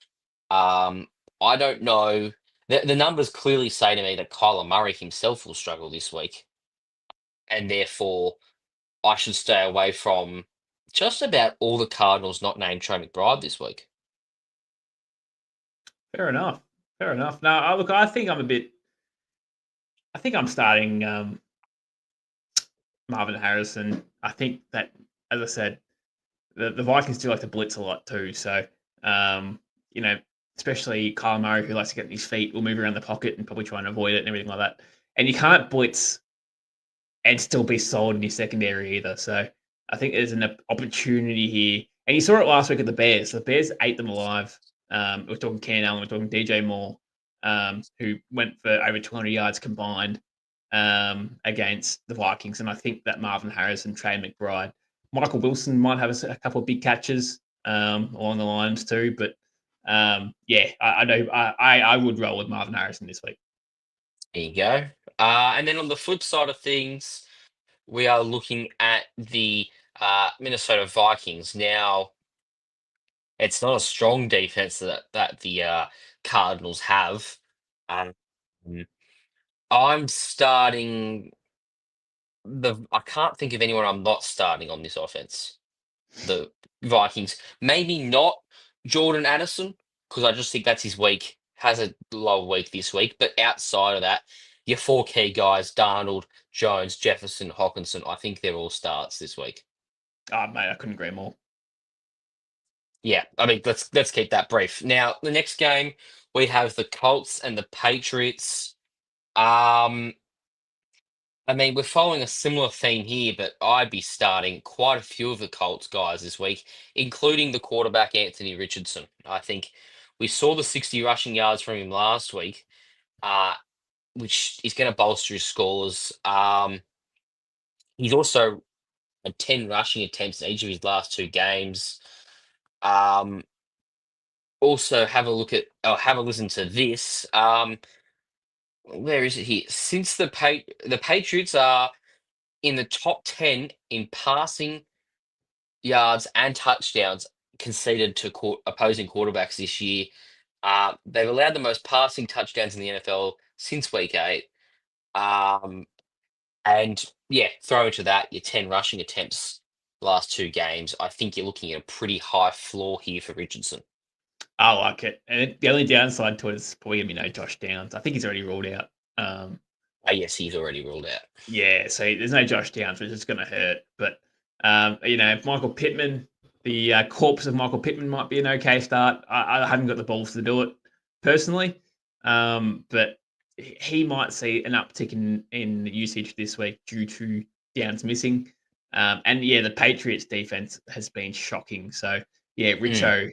D: Um, I don't know. The numbers clearly say to me that Kyler Murray himself will struggle this week, and therefore I should stay away from just about all the Cardinals not named Trey McBride this week.
E: Fair enough. Fair enough. Now, look, I think I'm a bit. I think I'm starting Marvin Harrison. I think that, as I said, the Vikings do like to blitz a lot too. So, um, you know, especially Kyle Murray, who likes to get on his feet, will move around the pocket and probably try and avoid it and everything like that. And you can't blitz and still be solid in your secondary either. So I think there's an opportunity here. And you saw it last week at the Bears. The Bears ate them alive. We're talking Ken Allen, we're talking DJ Moore, who went for over 200 yards combined against the Vikings. And I think that Marvin Harrison, Trey McBride, Michael Wilson might have a couple of big catches along the lines too. But yeah, I know I would roll with Marvin Harrison this week.
D: There you go. And then on the flip side of things, we are looking at the Minnesota Vikings. Now, it's not a strong defense that the Cardinals have. Um, I'm starting I can't think of anyone I'm not starting on this offense. The Vikings, maybe not Jordan Addison, because I just think that's his week. Has a low week this week, but outside of that, your four key guys: Darnold, Jones, Jefferson, Hawkinson. I think they're all starts this week.
E: Oh, mate, I couldn't agree more.
D: Yeah, I mean, let's keep that brief. Now, the next game we have the Colts and the Patriots. I mean, we're following a similar theme here, but I'd be starting quite a few of the Colts guys this week, including the quarterback Anthony Richardson. I think we saw the 60 rushing yards from him last week, uh, which is going to bolster his scores. He's also had 10 rushing attempts in each of his last two games. Um, also, have a listen to this. Where is it here? Since the Patriots are in the top 10 in passing yards and touchdowns conceded to opposing quarterbacks this year. They've allowed the most passing touchdowns in the NFL since week 8. And yeah, throw into that your 10 rushing attempts last two games. I think you're looking at a pretty high floor here for Richardson.
E: I like it. And the only downside to it is probably going to be no Josh Downs. I think he's already ruled out.
D: Yes, he's already ruled out.
E: Yeah, so there's no Josh Downs, which is going to hurt. But, Michael Pittman, the corpse of Michael Pittman might be an okay start. I haven't got the balls to do it personally. But he might see an uptick in usage this week due to Downs missing. And yeah, the Patriots defense has been shocking. So yeah, Richo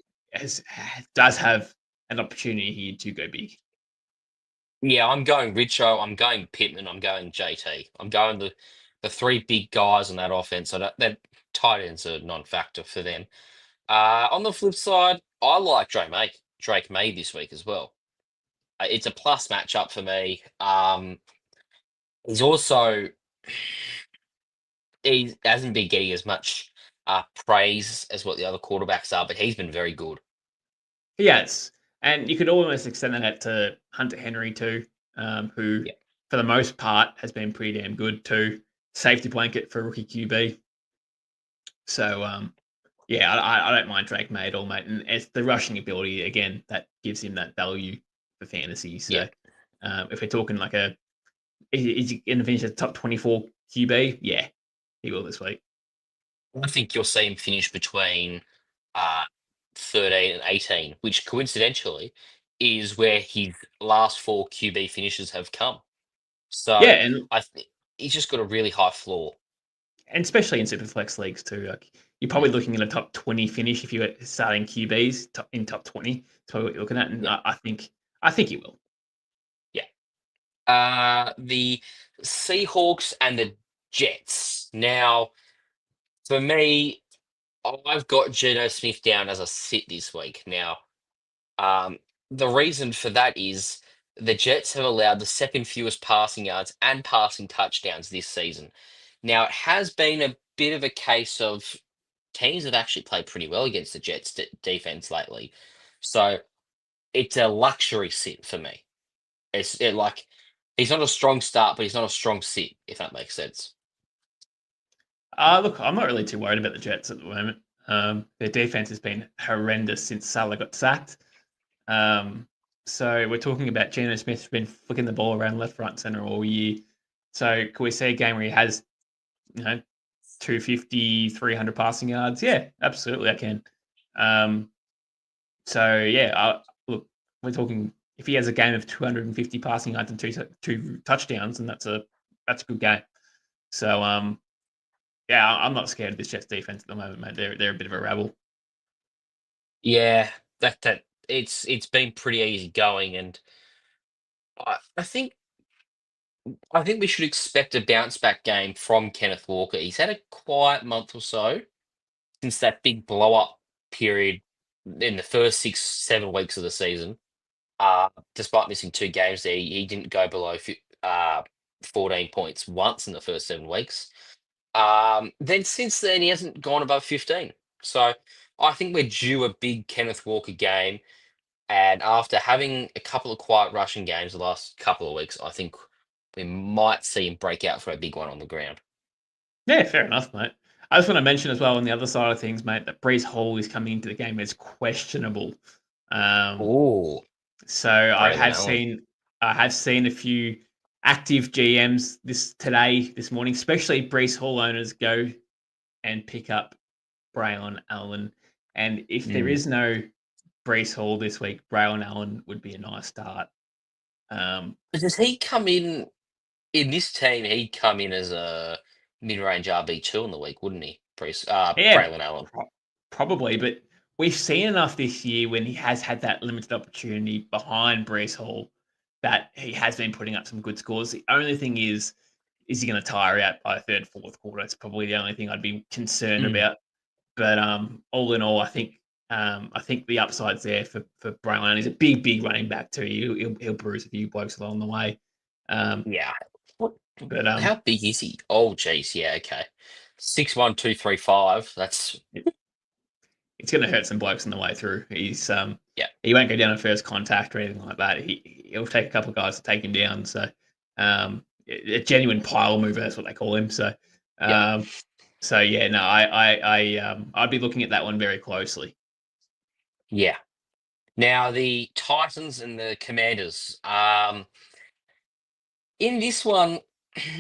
E: does have an opportunity here to go big.
D: Yeah, I'm going Richo, I'm going Pittman, I'm going JT. I'm going the three big guys on that offense. So that tight ends are non-factor for them. On the flip side, I like Drake May this week as well. It's a plus matchup for me. He's also he hasn't been getting as much praise as what the other quarterbacks are, but he's been very good.
E: He has. And you could almost extend that to Hunter Henry too, who,
D: Yeah.
E: for the most part, has been pretty damn good too. Safety blanket for rookie QB. So, yeah, I don't mind Drake May at all, mate. And it's the rushing ability, again, that gives him that value for fantasy. So,
D: Yeah.
E: if we're talking like is he going to finish at top 24 QB? Yeah, he will this week.
D: I think you'll see him finish between uh, 13 and 18, which coincidentally is where his last four QB finishes have come.
E: Yeah,
D: So
E: and
D: he's just got a really high floor.
E: especially in Superflex leagues too. Like you're probably looking at a top 20 finish if you were starting QBs in top 20. That's probably what you're looking at, and
D: Yeah.
E: I think he will.
D: The Seahawks and the Jets. Now, for me, I've got Geno Smith down as a sit this week. Now, um, the reason for that is the Jets have allowed the second fewest passing yards and passing touchdowns this season. Now, it has been a bit of a case of teams have actually played pretty well against the Jets defense lately. So it's a luxury sit for me. Like he's not a strong start, but he's not a strong sit, if that makes sense.
E: Look, I'm not really too worried about the Jets at the moment. Their defense has been horrendous since Salah got sacked. So we're talking about Geno Smith's been flicking the ball around left, right, center all year. So can we see a game where he has, 250, 300 passing yards? Yeah, absolutely, I can. So yeah, look, we're talking if he has a game of 250 passing yards and two touchdowns, and that's a good game. So yeah, I'm not scared of this Jets defense at the moment, mate. They're a bit of a rabble.
D: Yeah, that it's been pretty easy going, and I think we should expect a bounce back game from Kenneth Walker. He's had a quiet month or so since that big blow up period in the first 6-7 weeks of the season. Despite missing 2 games there, he didn't go below 14 points once in the first 7 weeks. Then since then, he hasn't gone above 15. So I think we're due a big Kenneth Walker game. And after having a couple of quiet rushing games the last couple of weeks, I think we might see him break out for a big one on the ground.
E: Yeah, fair enough, mate. I just want to mention as well on the other side of things, mate, that Brees Hall is coming into the game as questionable. Um,
D: Oh,
E: so
D: Braylon Allen.
E: I have seen a few active GMs this morning, especially Brees Hall owners go and pick up Braylon Allen. And if there is no Brees Hall this week, Braylon Allen would be a nice start.
D: Does he come in this team? He'd come in as a mid-range RB2 in the week, wouldn't he?
E: Yeah,
D: Braylon Allen.
E: probably, but we've seen enough this year when he has had that limited opportunity behind Brees Hall that he has been putting up some good scores. The only thing is he going to tire out by third, fourth quarter? It's probably the only thing I'd be concerned about. But all in all, I think the upside's there for Braylon. He's a big running back too. He'll bruise a few blokes along the way.
D: Yeah. What?
E: But
D: How big is he? Oh, geez. Yeah. Okay. 6'1", 235. That's
E: it's going to hurt some blokes on the way through.
D: yeah.
E: He won't go down on first contact or anything like that. He'll take a couple of guys to take him down. So a genuine pile mover, that's what they call him. So
D: Yeah.
E: so yeah, no, I'd be looking at that one very closely.
D: Yeah. Now the Titans and the Commanders. In this one,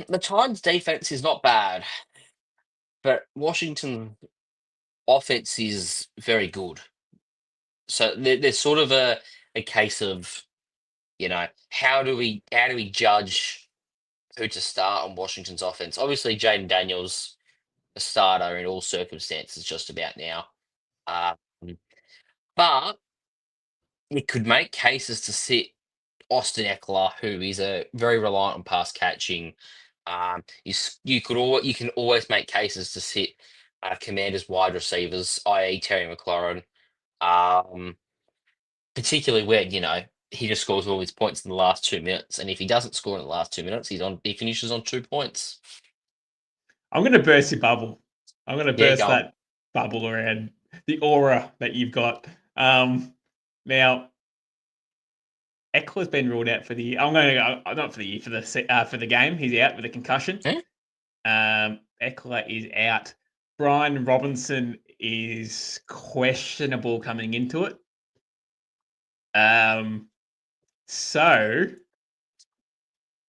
D: the Titans' defense is not bad, but Washington offense is very good. So there's sort of a case of, how do we judge who to start on Washington's offense? Obviously, Jaden Daniels a starter in all circumstances just about now. Um, but you could make cases to sit Austin Eckler, who is a very reliant on pass catching. You can always make cases to sit Commanders wide receivers, i.e. Terry McLaurin, um, particularly when he just scores all his points in the last 2 minutes, and if he doesn't score in the last 2 minutes, he finishes on 2 points.
E: I'm going to burst your bubble. I'm going to
D: Yeah,
E: burst
D: go on.
E: that bubble around the aura that you've got. Now, Eckler's been ruled out for the year. I'm going to go not for the year for the game. He's out with a concussion. Eckler is out. Brian Robinson is questionable coming into it. So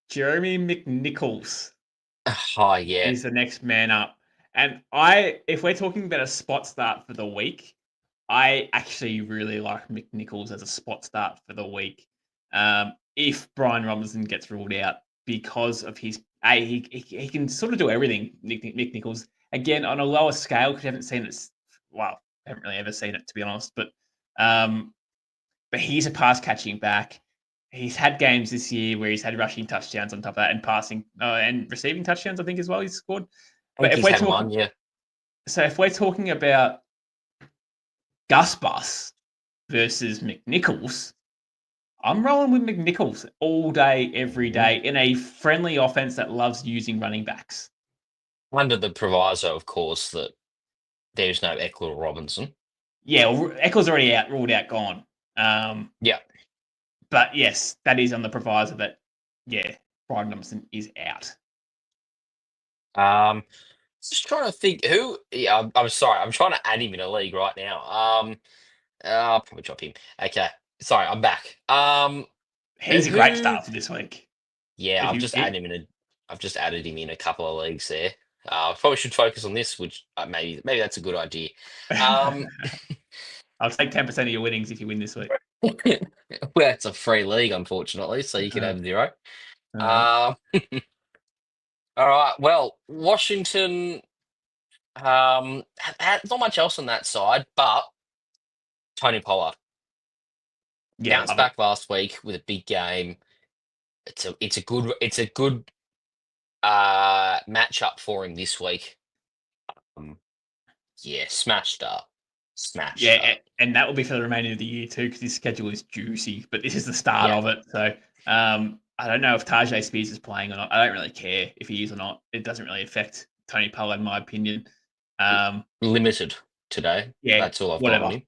E: Jeremy McNichols
D: Oh, yeah.
E: is the next man up. And if we're talking about a spot start for the week, I actually really like McNichols as a spot start for the week. If Brian Robinson gets ruled out because of his he can sort of do everything. Nick Nichols again on a lower scale because we haven't seen it. Well, haven't really ever seen it to be honest. But he's a pass catching back. He's had games this year where he's had rushing touchdowns on top of that and passing and receiving touchdowns. I think as well he's scored.
D: I
E: But
D: think he's had one, yeah.
E: So if we're talking about Gus Bus versus McNichols, I'm rolling with McNichols all day, every day in a friendly offense that loves using running backs.
D: Under the proviso, of course, that there's no Eckler or Robinson.
E: Yeah, Eckler's already ruled out, gone.
D: Yeah.
E: But yes, that is on the proviso that, Brian Robinson is out.
D: Just trying to think who. Yeah, I'm sorry. I'm trying to add him in a league right now. I'll probably drop him. Okay, sorry, I'm back.
E: He's a great
D: Who?
E: start for this week.
D: Yeah,
E: If
D: I've
E: you,
D: just added him in a. I've just added him in a couple of leagues there. Probably should focus on this, which maybe that's a good idea. Um,
E: I'll take 10% of your winnings if you win this week.
D: well, it's a free league, unfortunately, so you can
E: Uh,
D: have 0.
E: uh,
D: Um, all right. Well, Washington. Not much else on that side, but Tony Pollard
E: yeah,
D: bounced
E: love it.
D: back last week with a big game. It's a good matchup for him this week. Um, yeah, smashed up,
E: Yeah,
D: smashed up.
E: and that will be for the remainder of the year too, because his schedule is juicy. But this is the start
D: Yeah,
E: of it, so I don't know if Tajay Spears is playing or not. I don't really care if he is or not. It doesn't really affect Tony Pollard, in my opinion. Um,
D: limited today.
E: yeah,
D: That's all I've got on
E: whatever.
D: him.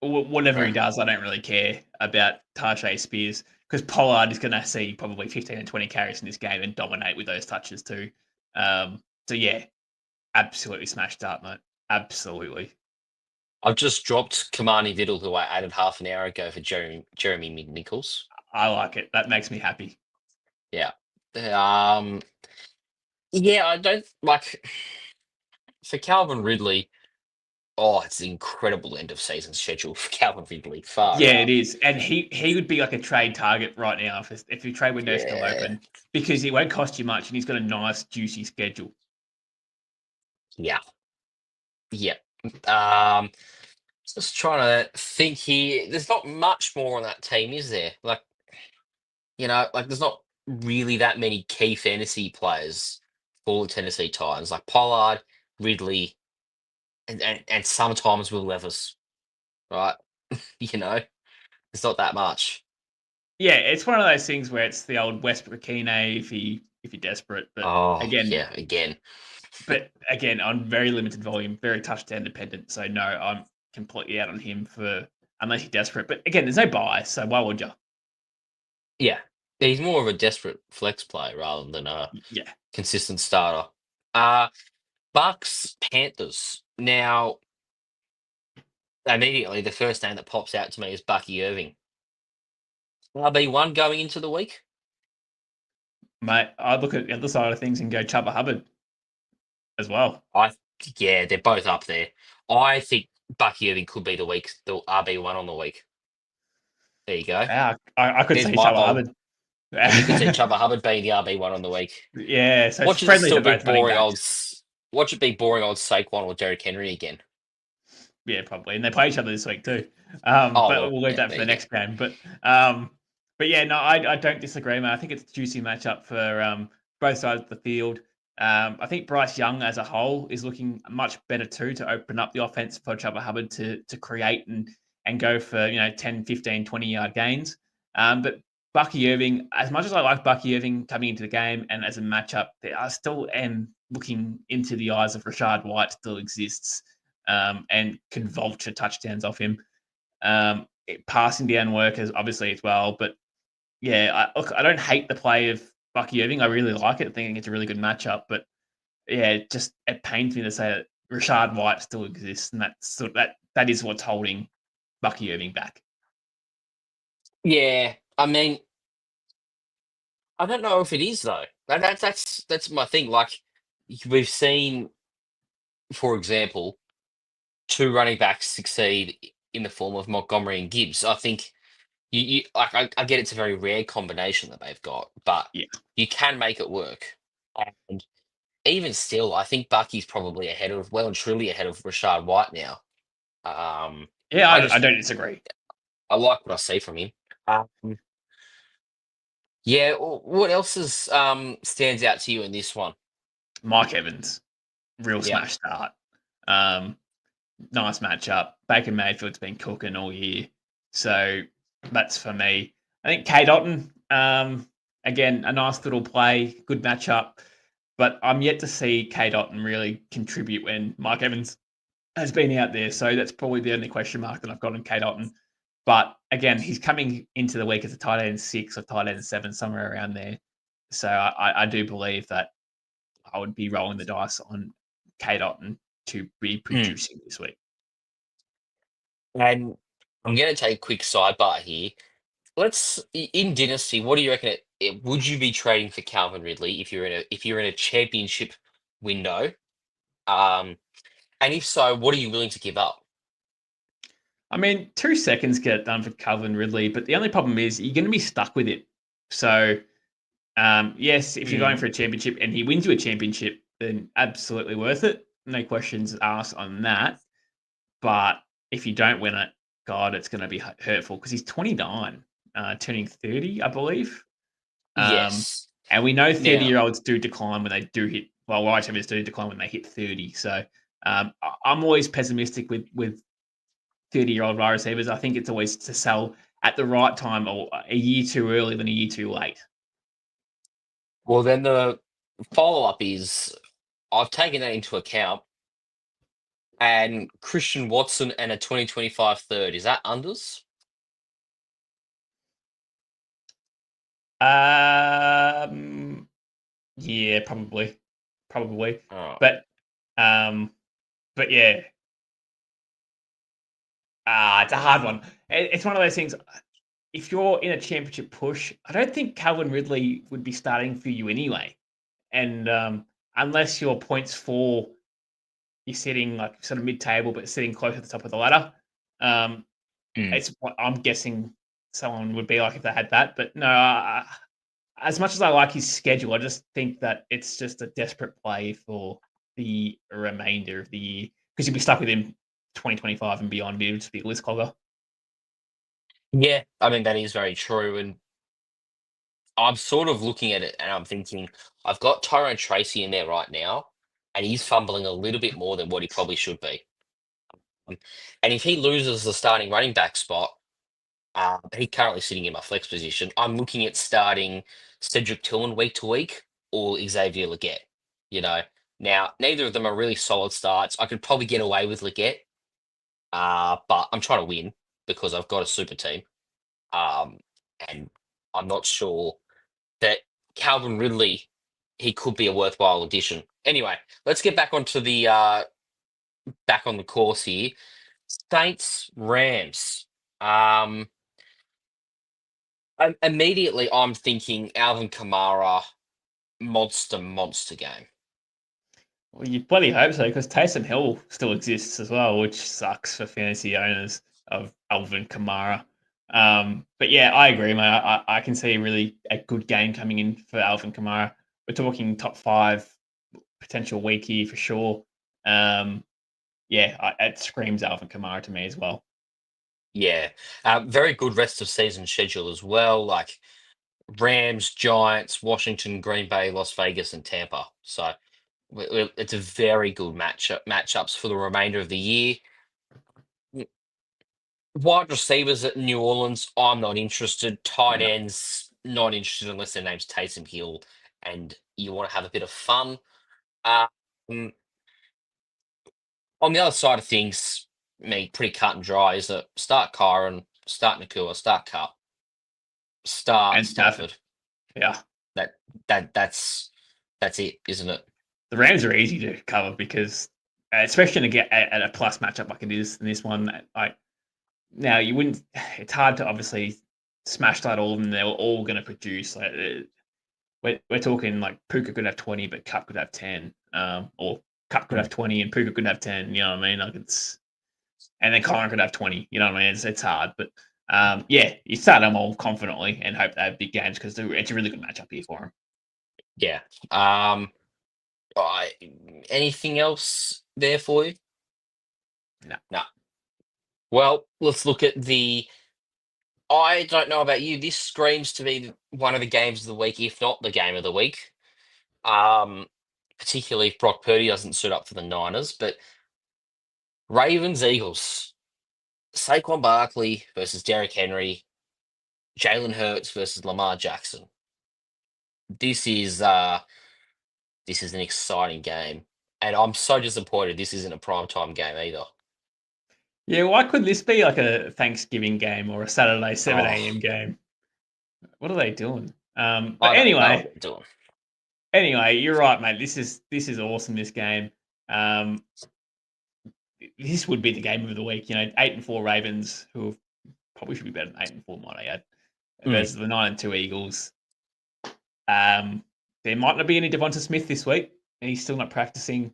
E: Whatever he does, I don't really care about Tajay Spears because Pollard is going to see probably 15 and 20 carries in this game and dominate with those touches too. So yeah, absolutely smashed up, mate. Absolutely.
D: I've just dropped Kamani Viddle, who I added half an hour ago for Jeremy McNichols.
E: I like it. That makes me happy.
D: Yeah. Yeah, I don't like for Calvin Ridley. Oh, it's an incredible end of season schedule for Calvin Ridley. Far
E: Yeah, it
D: out.
E: is, and he would be like a trade target right now if your trade window is still
D: Yeah.
E: open because it won't cost you much, and he's got a nice juicy schedule.
D: Yeah. Yeah. Um, just trying to think here. There's not much more on that team, is there? Like there's not really that many key fantasy players for the Tennessee Titans. Like Pollard, Ridley, and sometimes Will Levis, right? It's not that much.
E: Yeah, it's one of those things where it's the old Westbrook Akine if you're desperate,
D: Oh, yeah, again.
E: but again on very limited volume, very touchdown dependent. So no, I'm completely out on him for unless you're desperate. But again, there's no bias, so why would you?
D: Yeah. He's more of a desperate flex play rather than a
E: Yeah,
D: consistent starter. Uh Bucks, Panthers. Now, immediately the first name that pops out to me is Bucky Irving. RB1 going into the week?
E: mate. I look at the other side of things and go Chuba Hubbard as well.
D: I Yeah, they're both up there. I think Bucky Irving could be the RB1 on the week. There you go.
E: Yeah, I could
D: There's
E: say
D: my
E: Chuba
D: bold.
E: Hubbard.
D: And you could see Chuba Hubbard being the RB1 on the week.
E: Yeah, so it's
D: Watch it
E: friendly
D: still
E: to
D: be
E: both running
D: boring old.
E: backs.
D: Watch it be boring old Saquon or Derrick Henry again.
E: Yeah, probably, and they play each other this week too.
D: Oh
E: But
D: well,
E: we'll leave
D: yeah,
E: that for
D: there
E: the
D: you go.
E: next game. But yeah, no, I don't disagree, man. I think it's a juicy matchup for both sides of the field. I think Bryce Young as a whole is looking much better too to open up the offense for Chuba Hubbard to create and go for 10, 15, 20-yard gains. But Bucky Irving, as much as I like Bucky Irving coming into the game and as a matchup, I still am looking into the eyes of Rashad White still exists and can vulture touchdowns off him. Passing down work is obviously as well, but yeah, I don't hate the play of Bucky Irving. I really like it. I think it's a really good matchup, but yeah, it pains me to say that Rashad White still exists, and that is what's holding Bucky Irving back.
D: Yeah, I mean, I don't know if it is though. That's my thing. Like we've seen, for example, two running backs succeed in the form of Montgomery and Gibbs. I think you like I get it's a very rare combination that they've got, but
E: Yeah,
D: you can make it work. And even still, I think Bucky's probably well and truly ahead of Rashad White now.
E: yeah,
D: I
E: I
D: just
E: don't disagree.
D: I like what I see from him. Um, yeah, what else stands out to you in this one?
E: Mike Evans, real
D: Yeah,
E: smash start. Um, nice matchup. Baker Mayfield's been cooking all year, so that's for me. I think Kate Otten, again, a nice little play, good matchup, but I'm yet to see Kate Otten really contribute when Mike Evans has been out there. So that's probably the only question mark that I've got on Kate Otten. But again, he's coming into the week as a tight end 6 or tight end 7, somewhere around there. So I do believe that I would be rolling the dice on Kate Otten to be producing this week.
D: And I'm going to take a quick sidebar here. In Dynasty, what do you reckon? Would you be trading for Calvin Ridley if you're in a championship window? And if so, what are you willing to give up?
E: I mean, 2 seconds get it done for Calvin Ridley, but the only problem is you're going to be stuck with it. So, yes, if you're going for a championship and he wins you a championship, then absolutely worth it. No questions asked on that. But if you don't win it, God, it's going to be hurtful because he's 29, turning 30, I believe.
D: Yes.
E: And we know
D: Now-
E: 30-year-olds do decline when they do hit, well, wide receivers do decline when they hit 30. So I'm always pessimistic with 30-year-old wide receivers. I think it's always to sell at the right time or a year too early than a year too late.
D: Well, then the follow-up is I've taken that into account. And Christian Watson and a 2025 third. Is that unders?
E: Yeah, probably.
D: Oh.
E: But yeah. It's a hard one. It's one of those things. If you're in a championship push, I don't think Calvin Ridley would be starting for you anyway. And unless your points for you're sitting like sort of mid-table, but sitting close at the top of the ladder, it's what I'm guessing someone would be like if they had that. But no, as much as I like his schedule, I just think that it's just a desperate play for the remainder of the year because you'll be stuck with him 2025 and beyond. It'll just be a list clogger.
D: Yeah, I mean, that is very true. And I'm sort of looking at it and I'm thinking, I've got Tyrone Tracy in there right now, and he's fumbling a little bit more than what he probably should be. And if he loses the starting running back spot, he's currently sitting in my flex position. I'm looking at starting Cedric Tillman week to week or Xavier Legette. Now neither of them are really solid starts. I could probably get away with Legette, but I'm trying to win because I've got a super team, and I'm not sure that Calvin Ridley he could be a worthwhile addition. Anyway, let's get back onto the back on the course here. Saints Rams. Immediately, I'm thinking Alvin Kamara monster game.
E: Well, you bloody hope so because Taysom Hill still exists as well, which sucks for fantasy owners of Alvin Kamara. But yeah, I agree, mate. I can see really a good game coming in for Alvin Kamara. We're talking top 5 potential week here for sure. It screams Alvin Kamara to me as well.
D: Yeah, very good rest of season schedule as well. Like Rams, Giants, Washington, Green Bay, Las Vegas, and Tampa. So it's a very good matchups for the remainder of the year. Wide receivers at New Orleans, I'm not interested. Tight ends, not interested unless their name's Taysom Hill and you want to have a bit of fun. On the other side of things, pretty cut and dry is that start Kyron, start Nakua, start Cup, start
E: And
D: Stafford.
E: Yeah.
D: That's it, isn't it?
E: The Rams are easy to cover because, especially to get at a plus matchup like it is in this one. Like now, you wouldn't. It's hard to obviously smash that all of them. They're all going to produce. Like, we're talking like Puka could have 20, but Cup could have 10. Or Cup could have 20 and Puka could have 10. You know what I mean? Like and then Colin could have 20. You know what I mean? It's hard, but you start them all confidently and hope they have big games because it's a really good matchup here for them.
D: Yeah. Anything else there for you? No. Well, let's look at I don't know about you. This screams to be one of the games of the week, if not the game of the week. Particularly if Brock Purdy doesn't suit up for the Niners. But Ravens, Eagles, Saquon Barkley versus Derrick Henry, Jalen Hurts versus Lamar Jackson. This is an exciting game, and I'm so disappointed this isn't a primetime game either.
E: Yeah, why couldn't this be like a Thanksgiving game or a Saturday 7 a.m. game? What are they doing? But anyway,
D: Anyway,
E: you're right, mate. This is awesome. This game. This would be the game of the week. 8-4 Ravens, who probably should be better than 8-4, might I add, versus the 9-2 Eagles. There might not be any Devonta Smith this week. He's still not practicing,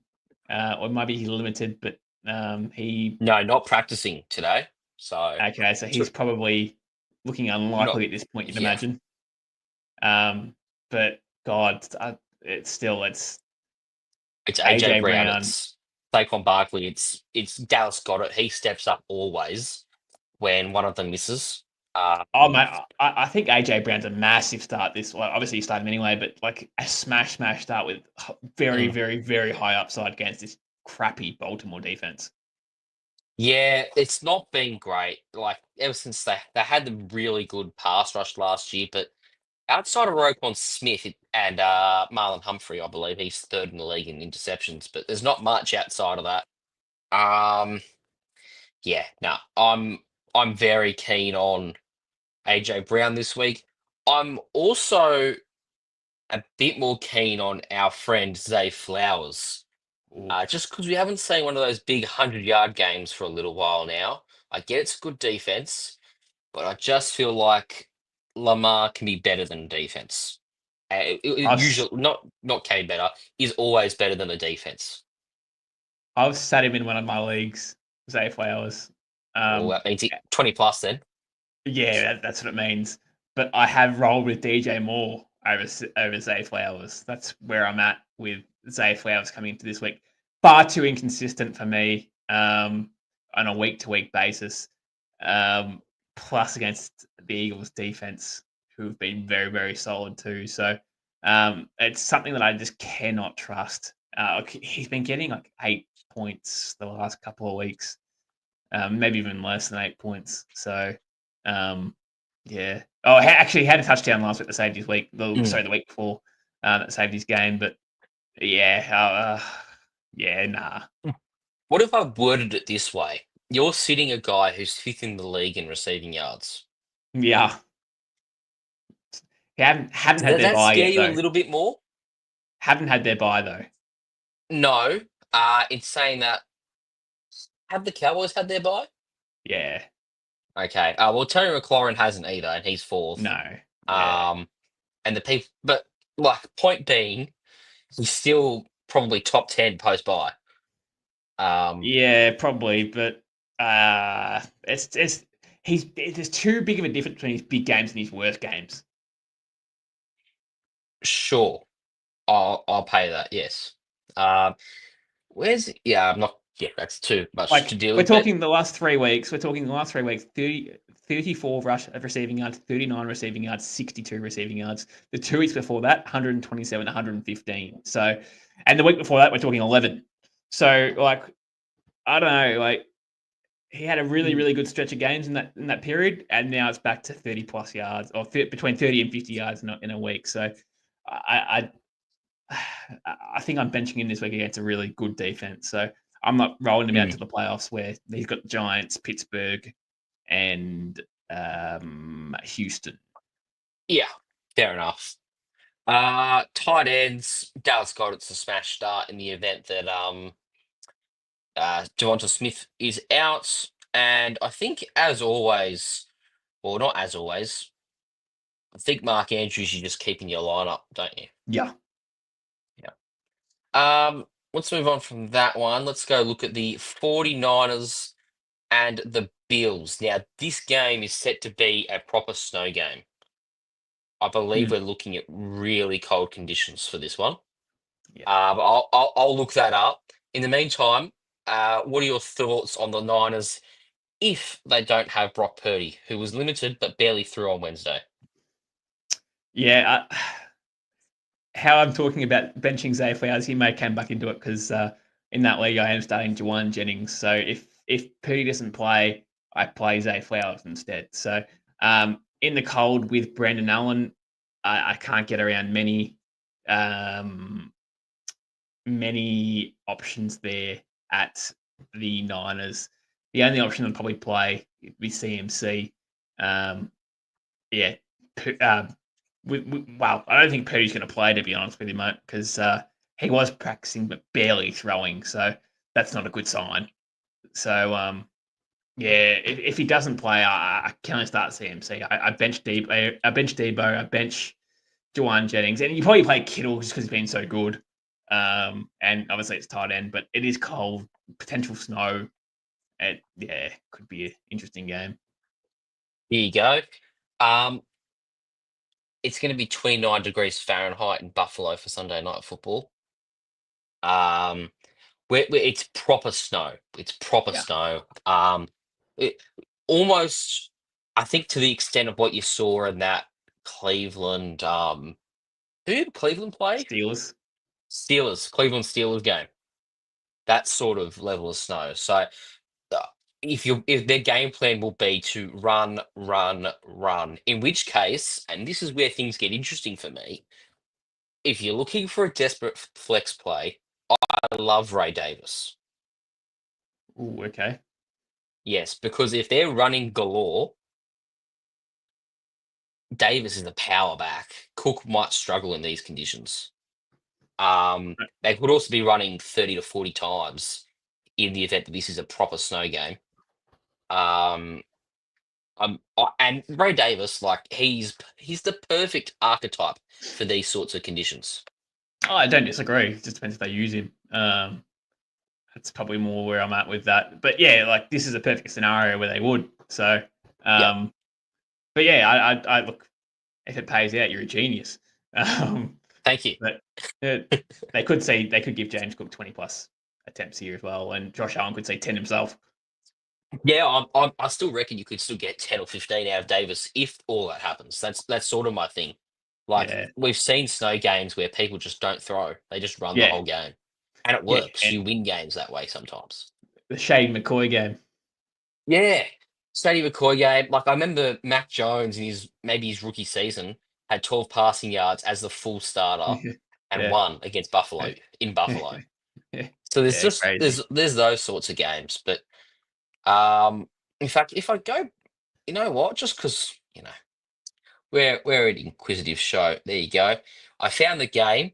E: or maybe he's limited. But he
D: No, not practicing today. So
E: okay, so he's probably looking unlikely at this point. You'd imagine. But God, it's
D: AJ Brown. It's Saquon Barkley. It's Dallas Goedert. He steps up always when one of them misses.
E: Mate, I think AJ Brown's a massive start this. Well, obviously, you start him anyway, but like a smash start with very, very, very high upside against this crappy Baltimore defense.
D: Yeah, it's not been great. Like ever since they had the really good pass rush last year, but outside of Roquan Smith and Marlon Humphrey, I believe he's third in the league in interceptions. But there's not much outside of that. Yeah, no, I'm very keen on AJ Brown this week. I'm also a bit more keen on our friend Zay Flowers. Just because we haven't seen one of those big 100-yard games for a little while now. I get it's good defense, but I just feel like Lamar can be better than defense. Usually, not can be better, is always better than the defense.
E: I've sat him in one of my leagues, Zay Flowers.
D: Well, that means 20 plus then.
E: Yeah, that's what it means. But I have rolled with DJ Moore over Zay Flowers. That's where I'm at with Zay Flowers coming into this week. Far too inconsistent for me on a week-to-week basis. Plus against the Eagles defense, who've been very, very solid too. So it's something that I just cannot trust. He's been getting like 8 points the last couple of weeks, maybe even less than 8 points. So, yeah. Oh, actually, he had a touchdown last week that saved his week. Sorry, the week before that saved his game. But yeah, nah.
D: What if I worded it this way? You're sitting a guy who's fifth in the league in receiving yards.
E: Yeah. Haven't had their bye yet.
D: Does that scare you a little bit more?
E: Haven't had their bye though.
D: No. In saying that, have the Cowboys had their bye?
E: Yeah.
D: Okay. Well, Terry McLaurin hasn't either, and he's fourth.
E: No. Yeah.
D: And the people, but like, point being, he's still probably top 10 post bye.
E: Yeah, probably, but there's too big of a difference between his big games and his worst games.
D: Sure, I'll pay that. Yes. I'm not. Yeah, that's too much to deal with.
E: We're talking the last 3 weeks. 34 receiving yards, 39 receiving yards, 62 receiving yards. The 2 weeks before that, 127, 115. So, and the week before that, we're talking 11. So, like, I don't know, like, he had a really, really good stretch of games in that period, and now it's back to 30 plus yards, or between 30 and 50 yards in a week. So, I think I'm benching him this week against a really good defense. So I'm not rolling him out to the playoffs where he's got Giants, Pittsburgh, and Houston.
D: Yeah, fair enough. Tight ends, Dallas Goedert's a smash start in the event that Devonta Smith is out. And I think, as always, well, not as always, I think Mark Andrews, you just keep in your lineup, don't you?
E: Yeah.
D: Let's move on from that one. Let's go look at the 49ers and the Bills. Now, this game is set to be a proper snow game. I believe we're looking at really cold conditions for this one.
E: Yeah.
D: But I'll look that up. In the meantime, what are your thoughts on the Niners if they don't have Brock Purdy, who was limited but barely threw on Wednesday?
E: Yeah. How I'm talking about benching Zay Flowers, he may come back into it because in that league I am starting Juwan Jennings. So if Purdy doesn't play, I play Zay Flowers instead. So in the cold with Brandon Allen, I can't get around many options there at the Niners. The only option I'd probably play would be CMC. Well, I don't think Purdy's going to play, to be honest with you, mate, because he was practicing but barely throwing, so that's not a good sign. So yeah, if he doesn't play, I can only start CMC. I bench Debo. I bench Juwan Jennings, and you probably play Kittle just because he's been so good. And obviously it's tight end, but it is cold, potential snow. Yeah, could be an interesting game.
D: Here you go. Um, it's going to be 29 degrees Fahrenheit in Buffalo for Sunday night football. Um, it's proper snow. It's proper
E: Yeah,
D: snow. It almost, I think, to the extent of what you saw in that Cleveland. Who did Cleveland play?
E: Steelers.
D: Steelers. Cleveland Steelers game. That sort of level of snow. So uh, if their game plan will be to run, run, run, in which case, and this is where things get interesting for me. If you're looking for a desperate flex play, I love Ray Davis.
E: Ooh, okay.
D: Yes, because if they're running galore, Davis is a power back. Cook might struggle in these conditions. They could also be running 30 to 40 times in the event that this is a proper snow game. Um, and Ray Davis, like he's the perfect archetype for these sorts of conditions.
E: Oh, I don't disagree. It just depends if they use him. That's probably more where I'm at with that. But yeah, like this is a perfect scenario where they would. So,
D: Yeah,
E: but yeah, I look, if it pays out, you're a genius. Um,
D: thank you.
E: but they could give James Cook 20 plus attempts here as well, and Josh Allen could say 10 himself.
D: Yeah, I still reckon you could still get 10 or 15 out of Davis if all that happens. That's sort of my thing. Like
E: Yeah,
D: we've seen snow games where people just don't throw; they just run the
E: yeah,
D: whole game, and it
E: yeah,
D: works.
E: and
D: You win games that way sometimes.
E: the Shane McCoy game.
D: Yeah, Stady McCoy game. Like I remember Mac Jones in his rookie season had 12 passing yards as the full starter and
E: Yeah,
D: won against Buffalo in Buffalo. So there's
E: yeah,
D: just
E: crazy.
D: there's those sorts of games, but um, in fact, if I go, you know what, just because we're an inquisitive show. There you go. I found the game.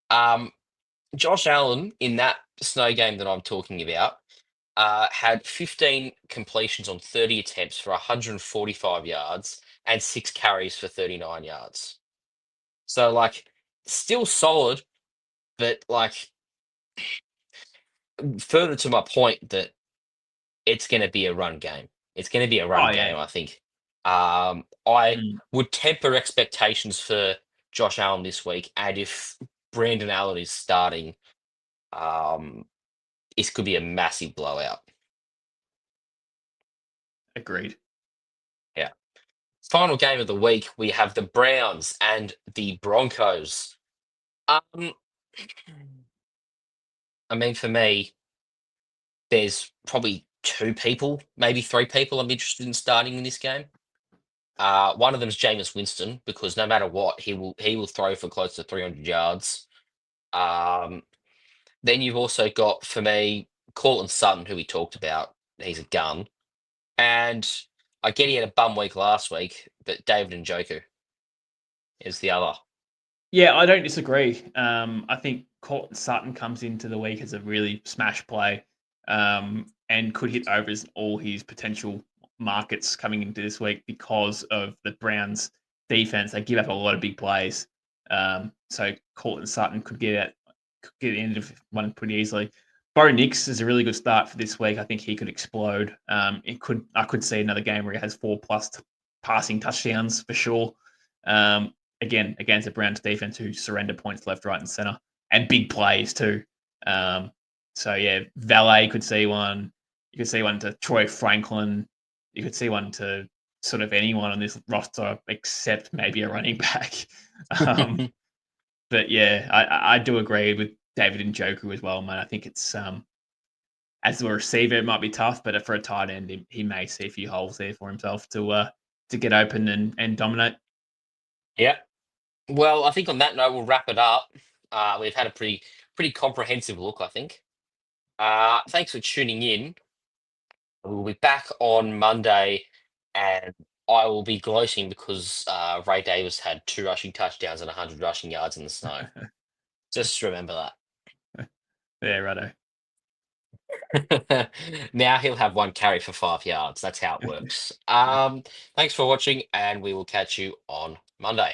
D: Um, Josh Allen in that snow game that I'm talking about had 15 completions on 30 attempts for 145 yards and 6 carries for 39 yards. So like still solid, but like further to my point that it's going to be a run game. It's going to be a
E: Oh
D: run
E: yeah.
D: game, I think. I
E: Mm,
D: would temper expectations for Josh Allen this week, and if Brandon Allen is starting, um, this could be a massive blowout.
E: agreed.
D: Yeah. Final game of the week, we have the Browns and the Broncos. Um, I mean, for me, there's probably 2 people, maybe 3 people I'm interested in starting in this game. One of them is Jameis Winston because no matter what, he will throw for close to 300 yards. Um, then you've also got for me Cortland Sutton, who we talked about. He's a gun, and I get he had a bum week last week, but David Njoku is the other.
E: Yeah, I don't disagree. I think Cortland Sutton comes into the week as a really smash play, and could hit over all his potential markets coming into this week because of the Browns' defense. They give up a lot of big plays, so Cortland Sutton could get into one pretty easily. Bo Nix is a really good start for this week. I think he could explode. I could see another game where he has 4+ passing touchdowns for sure. Again against the Browns defense who surrender points left, right, and center, and big plays too. Um, so yeah, Valet could see one. You could see one to Troy Franklin. You could see one to sort of anyone on this roster except maybe a running back. Um, but yeah, I do agree with David and Njoku as well, man. I think it's as a receiver it might be tough, but for a tight end, he may see a few holes there for himself to get open and dominate.
D: Yeah. Well, I think on that note, we'll wrap it up. We've had a pretty comprehensive look, I think. Thanks for tuning in. We'll be back on Monday, and I will be gloating because Ray Davis had 2 rushing touchdowns and 100 rushing yards in the snow. Just remember that.
E: Yeah, righto.
D: Now he'll have one carry for 5 yards. That's how it works. Thanks for watching, and we will catch you on Monday.